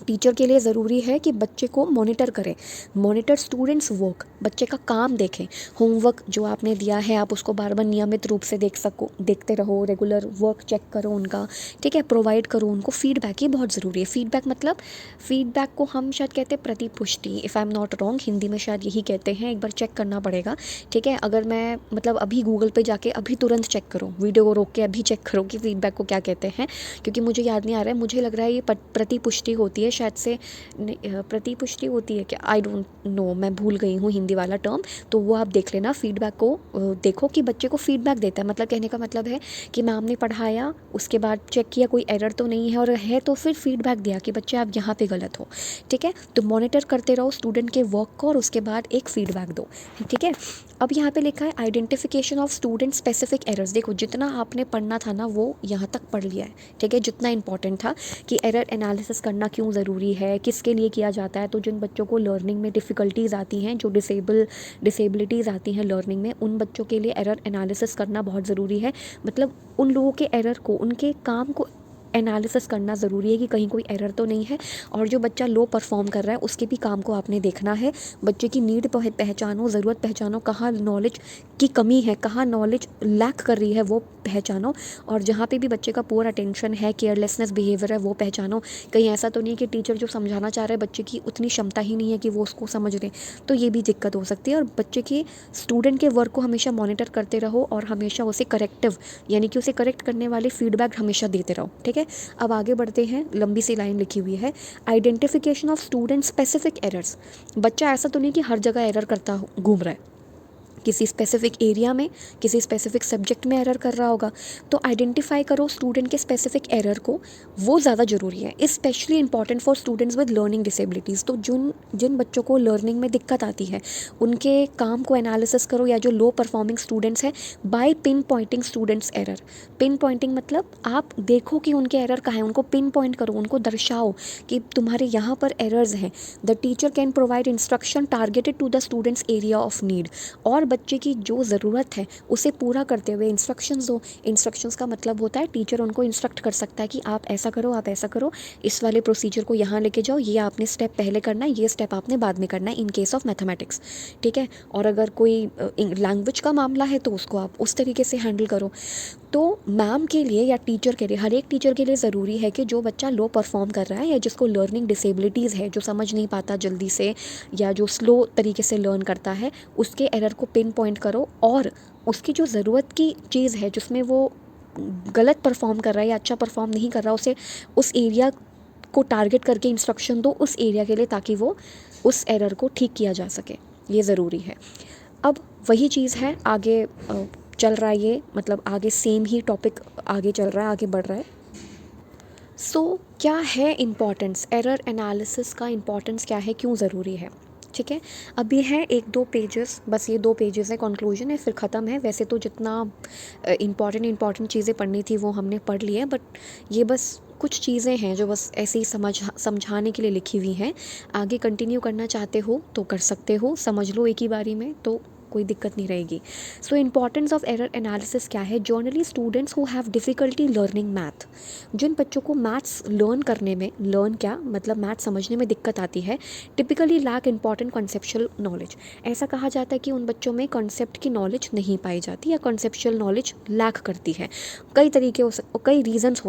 टीचर के लिए ज़रूरी है कि बच्चे को मॉनिटर करें, मॉनिटर स्टूडेंट्स वर्क, बच्चे का काम देखें, होमवर्क जो आपने दिया है आप उसको बार बार नियमित रूप से देखते रहो, रेगुलर वर्क चेक करो उनका, ठीक है, प्रोवाइड करो उनको फीडबैक, ये बहुत ज़रूरी है। फीडबैक मतलब, फीडबैक को हम शायद कहते हैं प्रतिपुष्टि, if I am not wrong, Hindi में शायद यही कहते हैं, एक बार चेक करना पड़ेगा, ठीक है। अगर मैं मतलब अभी गूगल पे जाके अभी तुरंत चेक करो, वीडियो को रोक के अभी चेक करो कि फीडबैक को क्या कहते हैं, क्योंकि मुझे याद नहीं आ रहा है, मुझे लग रहा है ये प्रतिपुष्टि होती है शायद से, प्रतिपुष्टि होती है क्या, आई डोंट नो, मैं भूल गई हूँ हिंदी वाला टर्म। तो वो आप देख लेना, फीडबैक को देखो कि बच्चे को फीडबैक देता है, मतलब कहने का मतलब है कि मैम ने पढ़ाया, उसके बाद चेक किया कोई एरर तो नहीं है, और है तो फिर फीडबैक दिया कि बच्चे आप यहाँ पे गलत हो, ठीक है। तो मॉनिटर करते रहो स्टूडेंट के वर्क को और उसके बाद एक फीडबैक दो, ठीक है। अब यहाँ पे लिखा है identification of student specific errors. देखो जितना आपने पढ़ना था ना वो यहाँ तक पढ़ लिया है, ठीक है, जितना इंपॉर्टेंट था कि एरर एनालिसिस करना क्यों ज़रूरी है, किसके लिए किया जाता है। तो जिन बच्चों को लर्निंग में डिफ़िकल्टीज़ आती हैं, जो डिसेबिलिटीज़ आती हैं लर्निंग में, उन बच्चों के लिए एरर एनालिसिस करना बहुत ज़रूरी है। मतलब उन लोगों के एरर को, उनके काम को एनालिसिस करना ज़रूरी है कि कहीं कोई एरर तो नहीं है। और जो बच्चा लो परफॉर्म कर रहा है उसके भी काम को आपने देखना है। बच्चे की नीड पहचानो, ज़रूरत पहचानो, कहाँ नॉलेज की कमी है, कहाँ नॉलेज लैक कर रही है वो पहचानो। और जहाँ पे भी बच्चे का पुअर अटेंशन है, केयरलेसनेस बिहेवियर है, वो पहचानो। कहीं ऐसा तो नहीं है कि टीचर जो समझाना चाह रहा है बच्चे की उतनी क्षमता ही नहीं है कि वो उसको समझ ले, तो ये भी दिक्कत हो सकती है। और बच्चे के स्टूडेंट के वर्क को हमेशा मॉनिटर करते रहो और हमेशा उसे करेक्टिव यानी कि उसे करेक्ट करने वाले फीडबैक हमेशा देते रहो, ठीक है। अब आगे बढ़ते हैं, लंबी सी लाइन लिखी हुई है, identification of student specific errors. बच्चा ऐसा तो नहीं कि हर जगह एरर करता घूम रहा है, किसी स्पेसिफिक एरिया में, किसी स्पेसिफिक सब्जेक्ट में एरर कर रहा होगा। तो आइडेंटिफाई करो स्टूडेंट के स्पेसिफिक एरर को, वो ज़्यादा ज़रूरी है। Specially important for students with learning disabilities. तो जिन बच्चों को लर्निंग में दिक्कत आती है उनके काम को एनालिसिस करो, या जो लो परफॉर्मिंग स्टूडेंट्स हैं, by pin pointing students error. Pin pointing मतलब आप देखो कि उनके एरर कहाँ हैं, उनको पिन पॉइंट करो, उनको दर्शाओ कि तुम्हारे यहाँ पर एरर्स हैं। The teacher can provide instruction targeted to the students area of need. और बच्चे की जो ज़रूरत है उसे पूरा करते हुए इंस्ट्रक्शंस दो। इंस्ट्रक्शंस का मतलब होता है टीचर उनको इंस्ट्रक्ट कर सकता है कि आप ऐसा करो, आप ऐसा करो, इस वाले प्रोसीजर को यहाँ लेके जाओ, ये आपने स्टेप पहले करना है, ये स्टेप आपने बाद में करना है, इन केस ऑफ मैथमेटिक्स, ठीक है। और अगर कोई लैंग्वेज का मामला है तो उसको आप उस तरीके से हैंडल करो। तो मैम के लिए या टीचर के लिए, हर एक टीचर के लिए ज़रूरी है कि जो बच्चा लो परफॉर्म कर रहा है या जिसको लर्निंग डिसेबिलिटीज़ है, जो समझ नहीं पाता जल्दी से या जो स्लो तरीके से लर्न करता है, उसके एरर को पिन पॉइंट करो और उसकी जो ज़रूरत की चीज़ है जिसमें वो गलत परफॉर्म कर रहा है या अच्छा परफॉर्म नहीं कर रहा, उसे उस एरिया को टारगेट करके इंस्ट्रक्शन दो उस एरिया के लिए, ताकि वो उस एरर को ठीक किया जा सके। ये ज़रूरी है। अब वही चीज़ है, आगे चल रहा है ये, मतलब आगे सेम ही टॉपिक आगे चल रहा है, आगे बढ़ रहा है। सो क्या है इम्पॉर्टेंस, एरर एनालिसिस का इम्पॉर्टेंस क्या है, क्यों ज़रूरी है, ठीक है। अब ये है 1-2 पेजेस, बस ये 2 पेजेस है, कंक्लूजन है, फिर ख़त्म है। वैसे तो जितना इम्पॉर्टेंट चीज़ें पढ़नी थी वो हमने पढ़ ली है, बट ये बस कुछ चीज़ें हैं जो बस ऐसे ही समझाने के लिए लिखी हुई हैं। आगे कंटिन्यू करना चाहते हो तो कर सकते हो, समझ लो एक ही बारी में तो कोई दिक्कत नहीं रहेगी। So importance of error analysis क्या है, generally students who have difficulty learning math. जिन बच्चों को मैथ्स लर्न करने में, लर्न क्या मतलब मैथ समझने में दिक्कत आती है, typically lack important conceptual knowledge. ऐसा कहा जाता है कि उन बच्चों में कॉन्सेप्ट की नॉलेज नहीं पाई जाती या कॉन्सेप्चुअल नॉलेज लैक करती है। कई रीजंस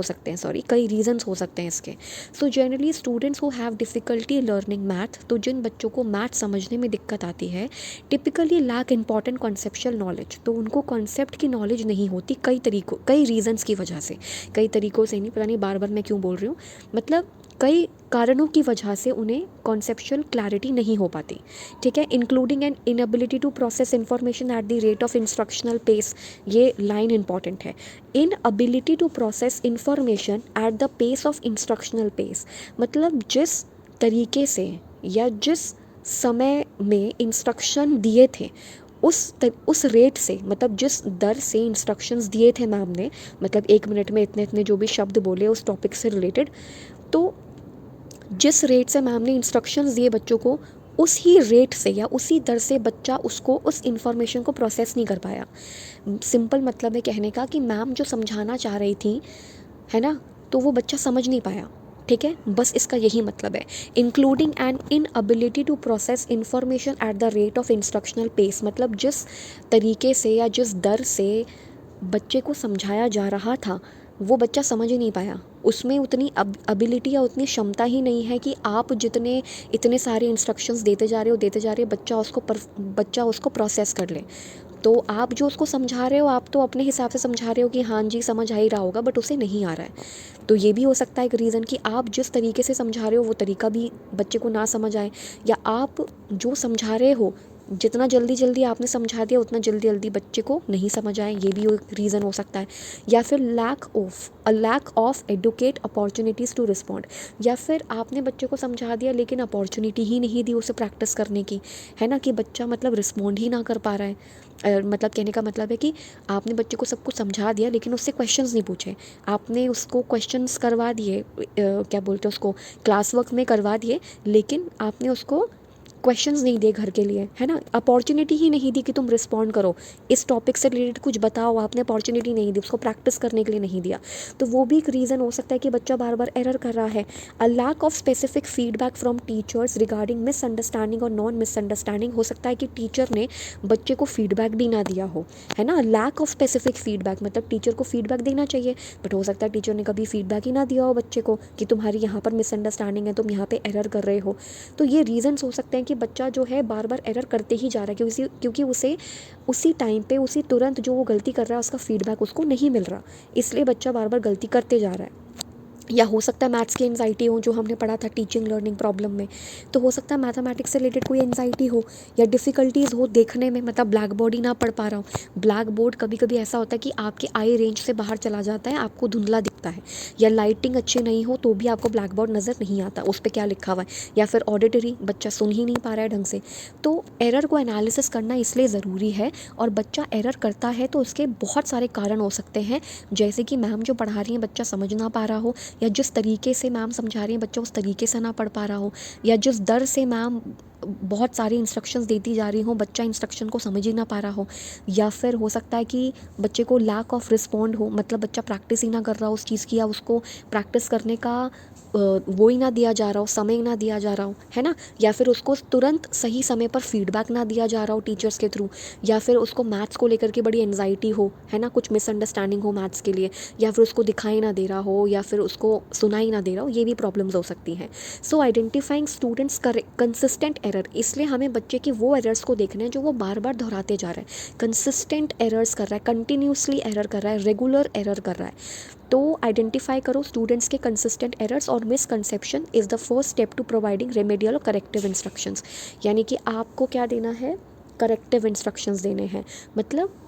हो सकते हैं इसके। So generally students who have difficulty learning math, तो जिन बच्चों को मैथ समझने में दिक्कत आती है, typically lack important conceptual knowledge, तो उनको कॉन्सेप्ट की नॉलेज नहीं होती कई रीजंस की वजह से। कई तरीक़ों से नहीं, पता नहीं बार बार मैं क्यों बोल रही हूँ, मतलब कई कारणों की वजह से उन्हें कॉन्सेप्चुअल क्लैरिटी नहीं हो पाती, ठीक है। Including an inability to process information at the rate of instructional pace. ये लाइन इंपॉर्टेंट है, inability to process information at the pace of instructional pace. मतलब जिस तरीके से या जिस समय में इंस्ट्रक्शन दिए थे उस रेट से, मतलब जिस दर से इंस्ट्रक्शंस दिए थे मैम ने, मतलब 1 मिनट में इतने इतने जो भी शब्द बोले उस टॉपिक से रिलेटेड, तो जिस रेट से मैम ने इंस्ट्रक्शंस दिए बच्चों को, उस ही रेट से या उसी दर से बच्चा उस इन्फॉर्मेशन को प्रोसेस नहीं कर पाया। सिंपल मतलब है कहने का कि मैम जो समझाना चाह रही थी, है ना, तो वो बच्चा समझ नहीं पाया, ठीक है। बस इसका यही मतलब है। Including an inability to process information at the rate of instructional pace, मतलब जिस तरीके से या जिस दर से बच्चे को समझाया जा रहा था वो बच्चा समझ ही नहीं पाया। उसमें उतनी एबिलिटी या उतनी क्षमता ही नहीं है कि आप इतने सारे इंस्ट्रक्शंस देते जा रहे हो, बच्चा उसको प्रोसेस कर ले। तो आप जो उसको समझा रहे हो, आप तो अपने हिसाब से समझा रहे हो कि हाँ जी समझ आ ही रहा होगा, बट उसे नहीं आ रहा है। तो ये भी हो सकता है एक रीज़न कि आप जिस तरीके से समझा रहे हो वो तरीका भी बच्चे को ना समझ आए, या आप जो समझा रहे हो जितना जल्दी आपने समझा दिया उतना जल्दी बच्चे को नहीं समझ आए, ये भी एक रीज़न हो सकता है। या फिर lack of adequate opportunities to respond, या फिर आपने बच्चे को समझा दिया लेकिन अपॉर्चुनिटी ही नहीं दी उसे प्रैक्टिस करने की, है ना, कि बच्चा मतलब रिस्पॉन्ड ही ना कर पा रहा है। मतलब कहने का मतलब है कि आपने बच्चे को सब कुछ समझा दिया लेकिन उससे क्वेश्चंस नहीं पूछे, आपने उसको क्वेश्चंस करवा दिए, क्या बोलते हैं उसको, क्लास वर्क में करवा दिए, लेकिन आपने उसको क्वेश्चंस नहीं दिए घर के लिए, है ना, अपॉर्चुनिटी ही नहीं दी कि तुम रिस्पॉन्ड करो, इस टॉपिक से रिलेटेड कुछ बताओ, आपने अपॉर्चुनिटी नहीं दी, उसको प्रैक्टिस करने के लिए नहीं दिया, तो वो भी एक रीज़न हो सकता है कि बच्चा बार बार एरर कर रहा है। A lack of specific feedback from teachers regarding misunderstanding और नॉन मिसअंडरस्टैंडिंग, हो सकता है कि टीचर ने बच्चे को फीडबैक भी ना दिया हो, है ना। लैक ऑफ स्पेसिफिक फीडबैक मतलब टीचर को फीडबैक देना चाहिए, बट हो सकता है टीचर ने कभी फीडबैक ही ना दिया हो बच्चे को कि तुम्हारी यहाँ पर मिसअंडरस्टैंडिंग है, तुम यहाँ पे एरर कर रहे हो। तो ये रीजंस हो सकते हैं कि बच्चा जो है बार बार एरर करते ही जा रहा है, क्योंकि उसे उसी टाइम पे, उसी तुरंत जो वो गलती कर रहा है उसका फीडबैक उसको नहीं मिल रहा, इसलिए बच्चा बार बार गलती करते जा रहा है। या हो सकता है मैथ्स की एंजाइटी हो, जो हमने पढ़ा था टीचिंग लर्निंग प्रॉब्लम में, तो हो सकता है मैथमेटिक्स से रिलेटेड कोई एंजाइटी हो या डिफ़िकल्टीज़ हो देखने में, मतलब ब्लैक बोर्ड ही ना पढ़ पा रहा हूँ। ब्लैक बोर्ड कभी कभी ऐसा होता है कि आपके आई रेंज से बाहर चला जाता है, आपको धुंधला दिखता है, या लाइटिंग अच्छी नहीं हो तो भी आपको ब्लैक बोर्ड नज़र नहीं आता उस पर क्या लिखा हुआ है, या फिर ऑडिटरी बच्चा सुन ही नहीं पा रहा है ढंग से। तो एरर को एनालिसिस करना इसलिए ज़रूरी है, और बच्चा एरर करता है तो उसके बहुत सारे कारण हो सकते हैं, जैसे कि मैम जो पढ़ा रही हैं बच्चा समझ ना पा रहा हो, या जिस तरीके से मैम समझा रही हैं बच्चा उस तरीके से ना पढ़ पा रहा हो, या जिस दर से मैम बहुत सारी इंस्ट्रक्शंस देती जा रही हो बच्चा इंस्ट्रक्शन को समझ ही ना पा रहा हो, या फिर हो सकता है कि बच्चे को लैक ऑफ रिस्पॉन्ड हो, मतलब बच्चा प्रैक्टिस ही ना कर रहा हो उस चीज़ की, या उसको प्रैक्टिस करने का वो ही ना दिया जा रहा हो, समय ना दिया जा रहा हो, है ना, या फिर उसको तुरंत सही समय पर फीडबैक ना दिया जा रहा हो टीचर्स के थ्रू, या फिर उसको मैथ्स को लेकर के बड़ी एंजाइटी हो, है ना, कुछ मिसअंडरस्टैंडिंग हो मैथ्स के लिए, या फिर उसको दिखाई ना दे रहा हो, या फिर उसको सुनाई ना दे रहा हो, ये भी प्रॉब्लम्स हो सकती हैं। सो आइडेंटिफाइंग स्टूडेंट्स कंसिस्टेंट एरर, इसलिए हमें बच्चे की वो एरर्स को देखना है जो वो बार बार दोहराते जा रहा है, कंसिस्टेंट एरर्स कर रहा है, कंटिन्यूसली एरर कर रहा है, रेगुलर एरर कर रहा है। तो आइडेंटिफाई करो स्टूडेंट्स के कंसिस्टेंट एरर्स, और misconception is the first step to providing remedial और करेक्टिव इंस्ट्रक्शंस। यानी कि आपको क्या देना है, करेक्टिव इंस्ट्रक्शंस देने हैं, मतलब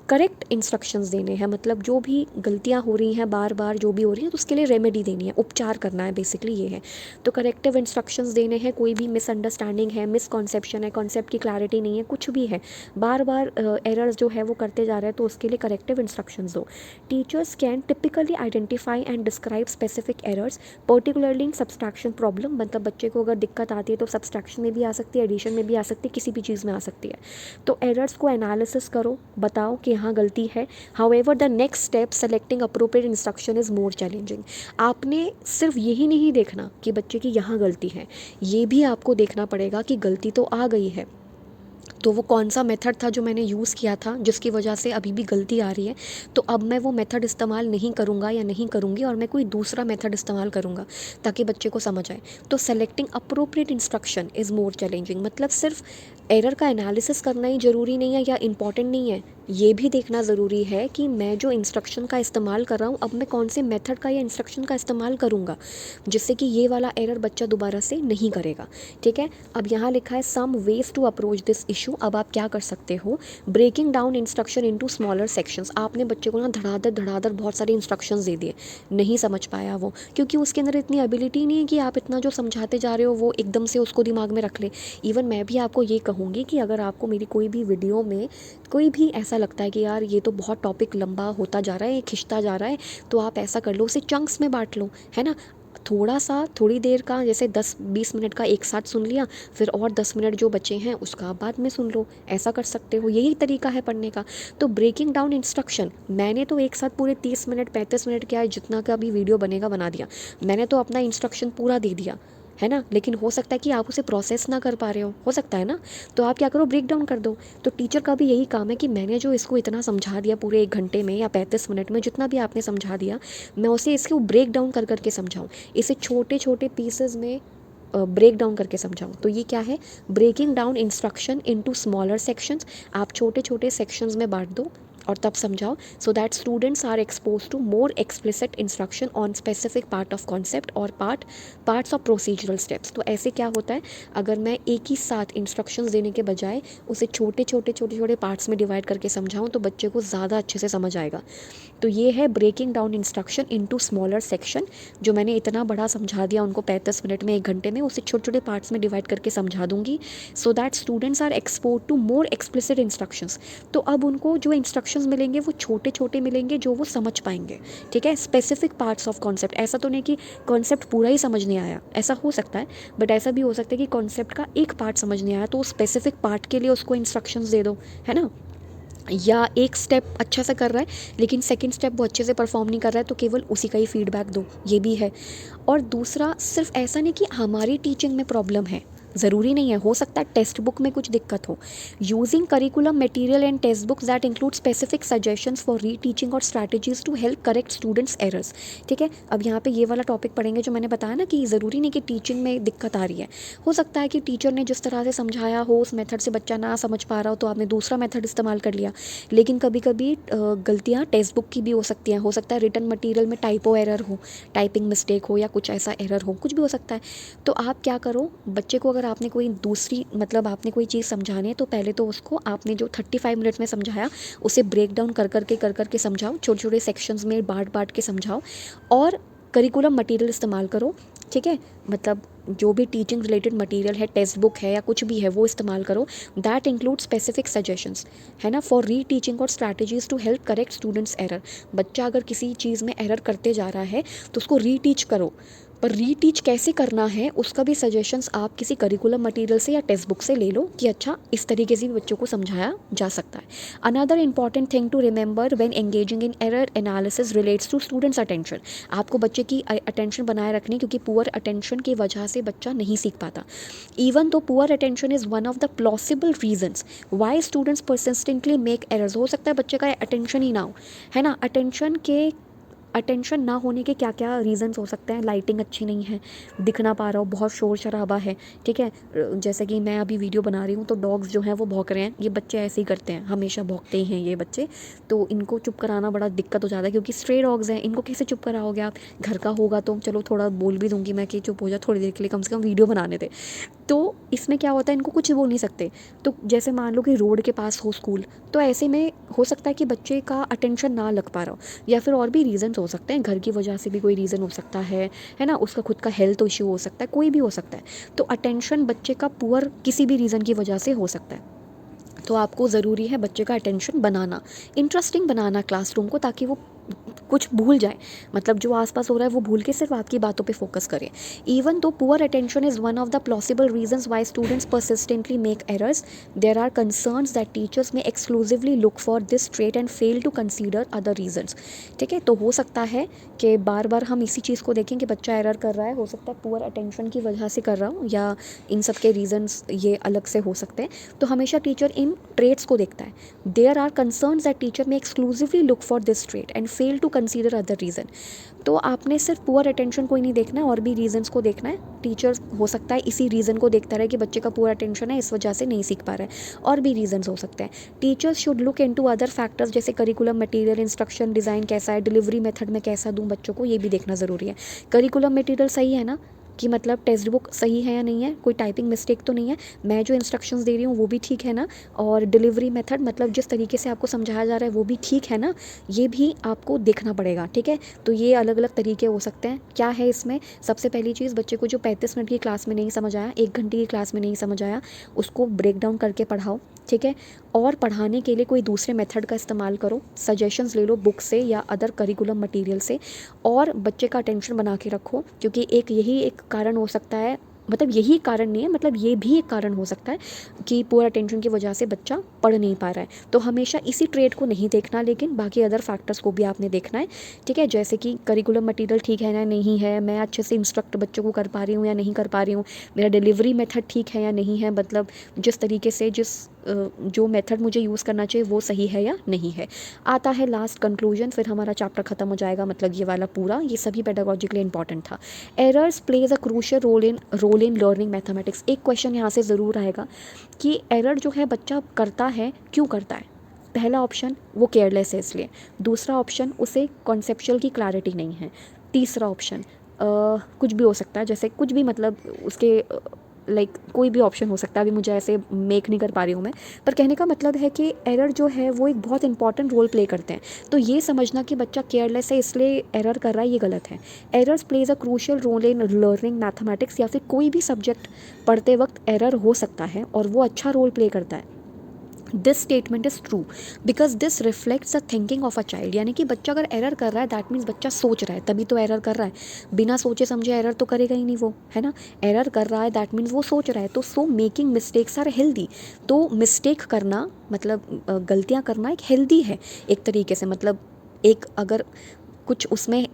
करेक्ट इंस्ट्रक्शंस देने हैं, मतलब जो भी गलतियाँ हो रही हैं बार बार जो भी हो रही हैं तो उसके लिए रेमेडी देनी है, उपचार करना है, बेसिकली ये है। तो करेक्टिव इंस्ट्रक्शंस देने हैं, कोई भी मिसअंडरस्टैंडिंग है, मिसकॉन्सेप्शन है, कॉन्सेप्ट की क्लैरिटी नहीं है, कुछ भी है, बार बार एरर्स जो है वो करते जा रहे हैं, तो उसके लिए करेक्टिव इंस्ट्रक्शंस दो। Teachers can typically identify and describe specific errors, particularly in subtraction problem, मतलब बच्चे को अगर दिक्कत आती है तो सब्सट्रैक्शन में भी आ सकती है, एडिशन में भी आ सकती है, किसी भी चीज़ में आ सकती है। तो एरर्स को एनालिसिस करो, बताओ कि यहाँ गलती है। However the next step selecting appropriate instruction is more challenging. आपने सिर्फ यही नहीं देखना कि बच्चे की यहाँ गलती है, ये भी आपको देखना पड़ेगा कि गलती तो आ गई है, तो वो कौन सा मेथड था जो मैंने यूज़ किया था जिसकी वजह से अभी भी गलती आ रही है, तो अब मैं वो मेथड इस्तेमाल नहीं करूँगा या नहीं करूँगी, और मैं कोई दूसरा मेथड इस्तेमाल करूँगा ताकि बच्चे को समझ आए। तो selecting appropriate instruction is more challenging, मतलब सिर्फ एरर का एनालिसिस करना ही ज़रूरी नहीं है या इम्पॉर्टेंट नहीं है, ये भी देखना ज़रूरी है कि मैं जो इंस्ट्रक्शन का इस्तेमाल कर रहा हूँ अब मैं कौन से मेथड का या इंस्ट्रक्शन का इस्तेमाल करूँगा जिससे कि ये वाला एरर बच्चा दोबारा से नहीं करेगा। ठीक है, अब यहाँ लिखा है some ways to approach this issue. अब आप क्या कर सकते हो, breaking down instruction into smaller sections. आपने बच्चे को ना धड़ाधड़ बहुत सारे इंस्ट्रक्शंस दे दिए, नहीं समझ पाया वो, क्योंकि उसके अंदर इतनी एबिलिटी नहीं है कि आप इतना जो समझाते जा रहे हो वो एकदम से उसको दिमाग में रख ले। इवन मैं भी आपको ये कहूँगी कि अगर आपको मेरी कोई भी वीडियो में कोई भी ऐसा लगता है कि यार ये तो बहुत टॉपिक लंबा होता जा रहा है, ये खिंचता जा रहा है, तो आप ऐसा कर लो, उसे चंक्स में बांट लो, है ना, थोड़ा सा थोड़ी देर का, जैसे 10-20 मिनट का एक साथ सुन लिया, फिर और 10 मिनट जो बचे हैं उसका आप बाद में सुन लो, ऐसा कर सकते हो, यही तरीका है पढ़ने का। तो ब्रेकिंग डाउन इंस्ट्रक्शन, मैंने तो एक साथ पूरे 30 मिनट 35 मिनट क्या है जितना का भी वीडियो बनेगा बना दिया, मैंने तो अपना इंस्ट्रक्शन पूरा दे दिया, है ना, लेकिन हो सकता है कि आप उसे प्रोसेस ना कर पा रहे हो सकता है ना, तो आप क्या करो, ब्रेक डाउन कर दो। तो टीचर का भी यही काम है कि मैंने जो इसको इतना समझा दिया पूरे 1 घंटे में या 35 मिनट में, जितना भी आपने समझा दिया, मैं उसे इसको ब्रेक डाउन कर करके समझाऊँ, इसे छोटे छोटे पीसेज में ब्रेक डाउन करके समझाऊँ। तो ये क्या है, breaking down instruction into smaller sections. आप छोटे छोटे सेक्शंस में बांट दो और तब समझाओ, so that students are exposed to more explicit instruction on specific part of concept और पार्ट्स ऑफ प्रोसीजरल स्टेप्स। तो ऐसे क्या होता है, अगर मैं एक ही साथ इंस्ट्रक्शंस देने के बजाय उसे छोटे छोटे पार्ट्स में डिवाइड करके समझाऊँ तो बच्चे को ज़्यादा अच्छे से समझ आएगा। तो ये है breaking down instruction into smaller section. जो मैंने इतना बड़ा समझा दिया उनको 35 मिनट में 1 घंटे में, उसे छोटे छोटे पार्ट्स में डिवाइड करके समझा दूंगी, so that students are exposed to more explicit instructions. तो अब उनको जो इंस्ट्रक्शन इंस्ट्रक्शंस मिलेंगे वो छोटे छोटे मिलेंगे जो वो समझ पाएंगे, ठीक है। स्पेसिफिक पार्ट्स ऑफ कॉन्सेप्ट, ऐसा तो नहीं कि कॉन्सेप्ट पूरा ही समझ नहीं आया, ऐसा हो सकता है, बट ऐसा भी हो सकता है कि कॉन्सेप्ट का एक पार्ट समझ नहीं आया तो स्पेसिफिक पार्ट के लिए उसको इंस्ट्रक्शंस दे दो, है ना। या एक स्टेप अच्छा सा कर रहा है लेकिन सेकंड स्टेप वो अच्छे से परफॉर्म नहीं कर रहा है तो केवल उसी का ही फीडबैक दो, ये भी है। और दूसरा, सिर्फ ऐसा नहीं कि हमारी टीचिंग में प्रॉब्लम है, ज़रूरी नहीं है, हो सकता है टेक्स्ट बुक में कुछ दिक्कत हो। Using curriculum material and text books that include specific suggestions for reteaching और strategies to help correct students errors, ठीक है। अब यहाँ पे ये वाला टॉपिक पढ़ेंगे जो मैंने बताया ना कि ज़रूरी नहीं कि टीचिंग में दिक्कत आ रही है, हो सकता है कि टीचर ने जिस तरह से समझाया हो उस मेथड से बच्चा ना समझ पा रहा हो तो आपने दूसरा मेथड इस्तेमाल कर लिया। लेकिन कभी कभी गलतियाँ टेक्स्ट बुक की भी हो सकती हैं, हो सकता है रिटन मटीरियल में टाइपो एरर हो, टाइपिंग मिस्टेक हो या कुछ ऐसा एरर हो, कुछ भी हो सकता है। तो आप क्या करो, बच्चे को अगर आपने कोई दूसरी मतलब आपने कोई चीज़ समझानी है तो पहले तो उसको आपने जो 35 मिनट्स में समझाया उसे ब्रेक डाउन कर करके समझाओ, छोटे छोटे सेक्शंस में बांट के समझाओ और करिकुलम मटेरियल इस्तेमाल करो, ठीक है। मतलब जो भी टीचिंग रिलेटेड मटेरियल है, टेक्स्ट बुक है या कुछ भी है वो इस्तेमाल करो, दैट इंक्लूड स्पेसिफिक सजेशंस, है ना, फॉर री टीचिंग और strategies to help correct students error. बच्चा अगर किसी चीज़ में एरर करते जा रहा है तो उसको री टीच करो, पर रीटीच कैसे करना है उसका भी सजेशंस आप किसी करिकुलम मटेरियल से या टेक्स्ट बुक से ले लो कि अच्छा इस तरीके से भी बच्चों को समझाया जा सकता है। Another important thing to remember when engaging in error analysis relates to students attention. आपको बच्चे की अटेंशन बनाए रखनी, क्योंकि पुअर अटेंशन की वजह से बच्चा नहीं सीख पाता। Even though poor attention is one of the plausible reasons why students persistently make errors. हो सकता है बच्चे का अटेंशन ही ना हो, है ना। अटेंशन ना होने के क्या क्या रीज़न्स हो सकते हैं। लाइटिंग अच्छी नहीं है, दिख ना पा रहा हो, बहुत शोर शराबा है, ठीक है। जैसे कि मैं अभी वीडियो बना रही हूँ तो डॉग्स जो हैं वो भौंक रहे हैं, ये बच्चे ऐसे ही करते हैं, हमेशा भौंकते ही हैं ये बच्चे, तो इनको चुप कराना बड़ा दिक्कत हो जाता है क्योंकि स्ट्रे डॉग्स हैं, इनको कैसे चुप कराओगे आप। घर का होगा तो चलो थोड़ा बोल भी दूँगी मैं कि चुप हो जा थोड़ी देर के लिए, कम से कम वीडियो बनाने दे। तो इसमें क्या होता है, इनको कुछ बोल नहीं सकते। तो जैसे मान लो कि रोड के पास हो स्कूल, तो ऐसे में हो सकता है कि बच्चे का अटेंशन ना लग पा रहा हो, या फिर और भी रीज़न्स हो सकते हैं, घर की वजह से भी कोई रीज़न हो सकता है ना, उसका खुद का हेल्थ इश्यू हो सकता है, कोई भी हो सकता है। तो अटेंशन बच्चे का पुअर किसी भी रीज़न की वजह से हो सकता है। तो आपको ज़रूरी है बच्चे का अटेंशन बनाना, इंटरेस्टिंग बनाना क्लासरूम को, ताकि वो कुछ भूल जाए, मतलब जो आसपास हो रहा है वो भूल के सिर्फ आपकी बातों पे फोकस करें। Even though poor attention is one of the plausible reasons why students persistently make errors, there are concerns that teachers may exclusively look for this trait and fail to consider other reasons, ठीक है। तो हो सकता है कि बार बार हम इसी चीज़ को देखें कि बच्चा एरर कर रहा है, हो सकता है पुअर अटेंशन की वजह से कर रहा हूँ या इन सब के रीजंस ये अलग से हो सकते हैं। तो हमेशा टीचर इन ट्रेट्स को देखता है। There are concerns that teacher may exclusively look for this trait and fail to consider other reason. तो आपने सिर्फ पुअर अटेंशन को ही नहीं देखना है, और भी रीजंस को देखना है। टीचर हो सकता है इसी रीज़न को देखता रहे कि बच्चे का पुअर अटेंशन है, इस वजह से नहीं सीख पा रहा है, और भी रीजंस हो सकते हैं। Teachers should look into other factors, जैसे करिकुलम मटेरियल, इंस्ट्रक्शन डिज़ाइन कैसा है, डिलीवरी मेथड में कैसा दूँ बच्चों को, ये भी देखना ज़रूरी है। करिकुलम मटेरियल सही है ना, कि मतलब टेक्स्ट बुक सही है या नहीं है, कोई टाइपिंग मिस्टेक तो नहीं है, मैं जो इंस्ट्रक्शंस दे रही हूँ वो भी ठीक है ना, और डिलीवरी मेथड मतलब जिस तरीके से आपको समझाया जा रहा है वो भी ठीक है ना, ये भी आपको देखना पड़ेगा, ठीक है। तो ये अलग अलग तरीके हो सकते हैं। क्या है इसमें, सबसे पहली चीज़, बच्चे को जो 35 मिनट की क्लास में नहीं समझ आया, 1 घंटे की क्लास में नहीं समझ आया, उसको ब्रेक डाउन करके पढ़ाओ, ठीक है। और पढ़ाने के लिए कोई दूसरे मेथड का इस्तेमाल करो, सजेशंस ले लो बुक से या अदर करिकुलम मटेरियल से, और बच्चे का अटेंशन बना के रखो, क्योंकि यही एक कारण हो सकता है, मतलब यही कारण नहीं है, मतलब ये भी एक कारण हो सकता है कि पुअर अटेंशन की वजह से बच्चा पढ़ नहीं पा रहा है। तो हमेशा इसी ट्रेड को नहीं देखना, लेकिन बाकी अदर फैक्टर्स को भी आपने देखना है, ठीक है। जैसे कि करिकुलम मटेरियल ठीक है ना नहीं है, मैं अच्छे से इंस्ट्रक्ट बच्चों को कर पा रही हूँ या नहीं कर पा रही हूँ, मेरा डिलीवरी मेथड ठीक है या नहीं है, मतलब जिस तरीके से जो मेथड मुझे यूज़ करना चाहिए वो सही है या नहीं है। आता है लास्ट कंक्लूजन, फिर हमारा चैप्टर ख़त्म हो जाएगा, मतलब ये वाला पूरा, ये सभी पेडागोजिकली इंपॉर्टेंट था। Errors plays a crucial role in learning mathematics. एक क्वेश्चन यहाँ से ज़रूर आएगा कि एरर जो है बच्चा करता है क्यों करता है। पहला ऑप्शन वो केयरलेस है इसलिए, दूसरा ऑप्शन उसे कॉन्सेप्चुअल की क्लैरिटी नहीं है, तीसरा ऑप्शन कुछ भी हो सकता है, जैसे कुछ भी मतलब उसके लाइक कोई भी ऑप्शन हो सकता है, अभी मुझे ऐसे मेक नहीं कर पा रही हूँ मैं, पर कहने का मतलब है कि एरर जो है वो एक बहुत इंपॉर्टेंट रोल प्ले करते हैं। तो ये समझना कि बच्चा केयरलेस है इसलिए एरर कर रहा है, ये गलत है। Errors plays a crucial role in learning mathematics, या फिर कोई भी सब्जेक्ट पढ़ते वक्त एरर हो सकता है और वो अच्छा रोल प्ले करता है। This statement is true because this reflects the thinking of a child. यानी कि बच्चा अगर एरर कर रहा है दैट मीन्स बच्चा सोच रहा है, तभी तो एरर कर रहा है। बिना सोचे समझे एरर तो करेगा ही नहीं वो, है ना। एरर कर रहा है दैट मीन्स वो सोच रहा है। तो so making mistakes are healthy. तो मिस्टेक करना मतलब गलतियाँ करना एक हेल्दी है एक तरीके से। मतलब एक अगर कुछ उसमें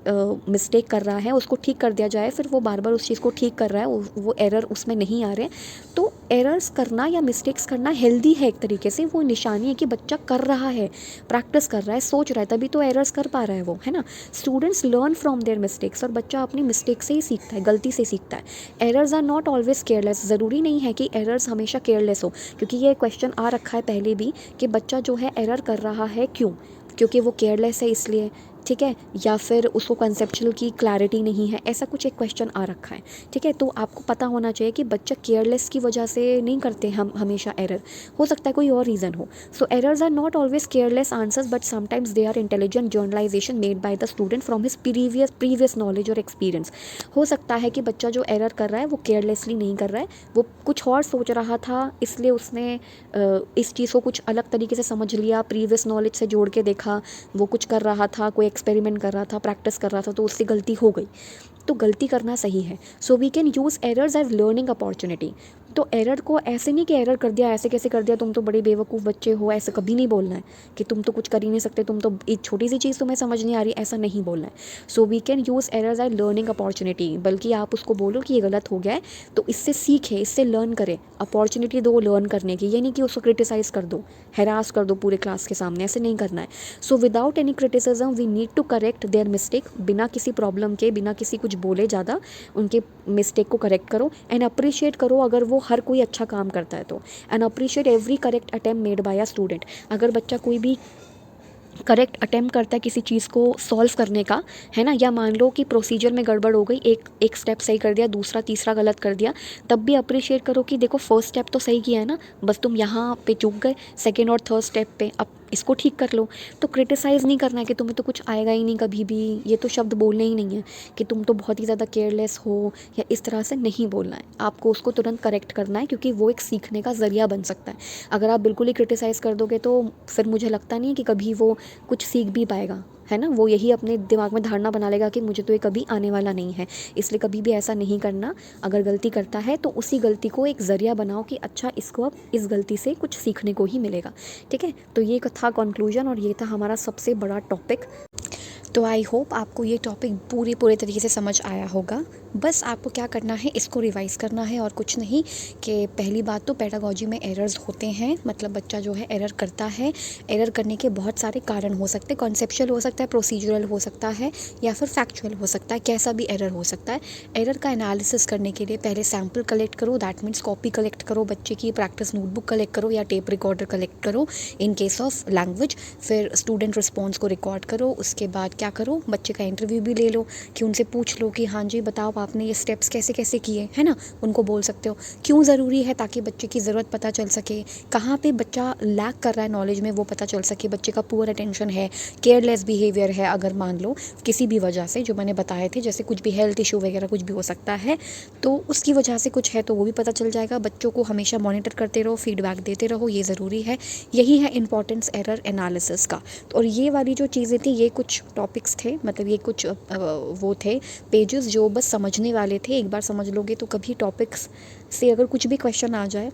मिस्टेक कर रहा है उसको ठीक कर दिया जाए, फिर वो बार बार उस चीज़ को ठीक कर रहा है, वो एरर उसमें नहीं आ रहे, तो एरर्स करना या मिस्टेक्स करना हेल्दी है एक तरीके से। वो निशानी है कि बच्चा कर रहा है, प्रैक्टिस कर रहा है, सोच रहा है, तभी तो एरर्स कर पा रहा है वो, है ना। Students learn from their mistakes, और बच्चा अपनी मिस्टेक से ही सीखता है, गलती से सीखता है। Errors are not always careless. ज़रूरी नहीं है कि एरर्स हमेशा केयरलेस हो, क्योंकि ये क्वेश्चन आ रखा है पहले भी कि बच्चा जो है एरर कर रहा है क्यों, क्योंकि वो केयरलेस है इसलिए, ठीक है, या फिर उसको कंसेप्चुअल की क्लैरिटी नहीं है, ऐसा कुछ एक क्वेश्चन आ रखा है, ठीक है। तो आपको पता होना चाहिए कि बच्चा केयरलेस की वजह से नहीं करते हम हमेशा एरर, हो सकता है कोई और रीज़न हो। So errors are not always careless answers but sometimes they are intelligent generalization made by the student from his previous knowledge और एक्सपीरियंस। हो सकता है कि बच्चा जो एरर कर रहा है वो केयरलेसली नहीं कर रहा है, वो कुछ और सोच रहा था, इसलिए उसने इस चीज़ को कुछ अलग तरीके से समझ लिया, प्रीवियस नॉलेज से जोड़ के देखा, वो कुछ कर रहा था, कोई एक्सपेरिमेंट कर रहा था, प्रैक्टिस कर रहा था, तो उससे गलती हो गई। तो गलती करना सही है। So we can use errors as learning opportunity. तो एरर को ऐसे नहीं कि एरर कर दिया, ऐसे कैसे कर दिया, तुम तो बड़े बेवकूफ़ बच्चे हो, ऐसे कभी नहीं बोलना है कि तुम तो कुछ कर ही नहीं सकते, तुम तो एक छोटी सी चीज़ तुम्हें समझ नहीं आ रही, ऐसा नहीं बोलना है। So we can use errors as learning opportunity, बल्कि आप उसको बोलो कि ये गलत हो गया है तो इससे सीखे, इससे लर्न करे, अपॉर्चुनिटी दो लर्न करने की। ये नहीं कि उसको क्रिटिसाइज़ कर दो, हैरास कर दो पूरे क्लास के सामने, ऐसे नहीं करना है। So without any criticism we need to correct their mistake. बिना किसी प्रॉब्लम के, बिना किसी कुछ बोले ज़्यादा उनके मिस्टेक को करेक्ट करो एंड अप्रिशिएट करो अगर वो हर कोई अच्छा काम करता है तो। And appreciate every correct attempt made by a student. अगर बच्चा कोई भी करेक्ट अटेम्प्ट करता है किसी चीज़ को सॉल्व करने का, है ना, या मान लो कि प्रोसीजर में गड़बड़ हो गई, एक स्टेप सही कर दिया, दूसरा तीसरा गलत कर दिया, तब भी अप्रिशिएट करो कि देखो फर्स्ट स्टेप तो सही किया है ना, बस तुम यहाँ पे चूक गए, सेकेंड और थर्ड स्टेप पे, अब इसको ठीक कर लो। तो क्रिटिसाइज़ नहीं करना है कि तुम्हें तो कुछ आएगा ही नहीं कभी भी, ये तो शब्द बोलने ही नहीं है कि तुम तो बहुत ही ज़्यादा केयरलेस हो, या इस तरह से नहीं बोलना है। आपको उसको तुरंत करेक्ट करना है, क्योंकि वो एक सीखने का ज़रिया बन सकता है। अगर आप बिल्कुल ही क्रिटिसाइज़ कर दोगे तो फिर मुझे लगता नहीं है कि कभी वो कुछ सीख भी पाएगा, है ना। वो यही अपने दिमाग में धारणा बना लेगा कि मुझे तो ये कभी आने वाला नहीं है। इसलिए कभी भी ऐसा नहीं करना। अगर गलती करता है तो उसी गलती को एक ज़रिया बनाओ कि अच्छा इसको अब इस गलती से कुछ सीखने को ही मिलेगा, ठीक है। तो ये था कंक्लूजन और ये था हमारा सबसे बड़ा टॉपिक। तो आई होप आपको ये टॉपिक पूरे तरीके से समझ आया होगा। बस आपको क्या करना है, इसको रिवाइज़ करना है और कुछ नहीं। कि पहली बात तो पेडागॉजी में एरर्स होते हैं, मतलब बच्चा जो है एरर करता है। एरर करने के बहुत सारे कारण हो सकते हैं, कॉन्सेप्चुअल हो सकता है, प्रोसीजरल हो सकता है, या फिर फैक्चुअल हो सकता है, कैसा भी एरर हो सकता है। एरर का एनालिसिस करने के लिए पहले सैम्पल कलेक्ट करो, दैट मीन्स कॉपी कलेक्ट करो, बच्चे की प्रैक्टिस नोटबुक कलेक्ट करो या टेप रिकॉर्डर कलेक्ट करो इन केस ऑफ लैंग्वेज। फिर स्टूडेंट रिस्पॉन्स को रिकॉर्ड करो। उसके बाद क्या करो, बच्चे का इंटरव्यू भी ले लो कि उनसे पूछ लो कि हाँ जी बताओ आपने ये स्टेप्स कैसे कैसे किए, है ना। उनको बोल सकते हो क्यों ज़रूरी है, ताकि बच्चे की ज़रूरत पता चल सके, कहाँ पे बच्चा लैक कर रहा है नॉलेज में वो पता चल सके, बच्चे का पुअर अटेंशन है, केयरलेस बिहेवियर है, अगर मान लो किसी भी वजह से जो मैंने बताए थे, जैसे कुछ भी हेल्थ इशू वगैरह कुछ भी हो सकता है, तो उसकी वजह से कुछ है तो वो भी पता चल जाएगा। बच्चों को हमेशा मॉनिटर करते रहो, फीडबैक देते रहो, ये ज़रूरी है। यही है इंपॉर्टेंस एरर एनालिसिस का। और ये वाली जो चीज़ें थी, ये कुछ टॉपिक्स थे, मतलब ये कुछ वो थे पेजेस जो बस समझने वाले थे। एक बार समझ लोगे तो कभी टॉपिक्स से अगर कुछ भी क्वेश्चन आ जाए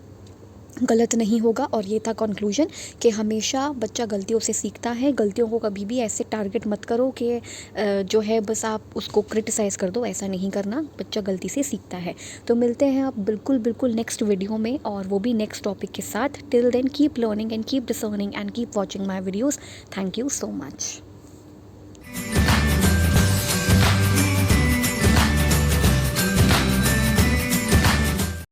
गलत नहीं होगा। और ये था कंक्लूजन कि हमेशा बच्चा गलतियों से सीखता है। गलतियों को कभी भी ऐसे टारगेट मत करो कि जो है बस आप उसको क्रिटिसाइज़ कर दो, ऐसा नहीं करना। बच्चा गलती से सीखता है। तो मिलते हैं आप बिल्कुल नेक्स्ट वीडियो में, और वो भी नेक्स्ट टॉपिक के साथ। Till then keep learning and keep discerning and keep watching my videos. Thank you so much.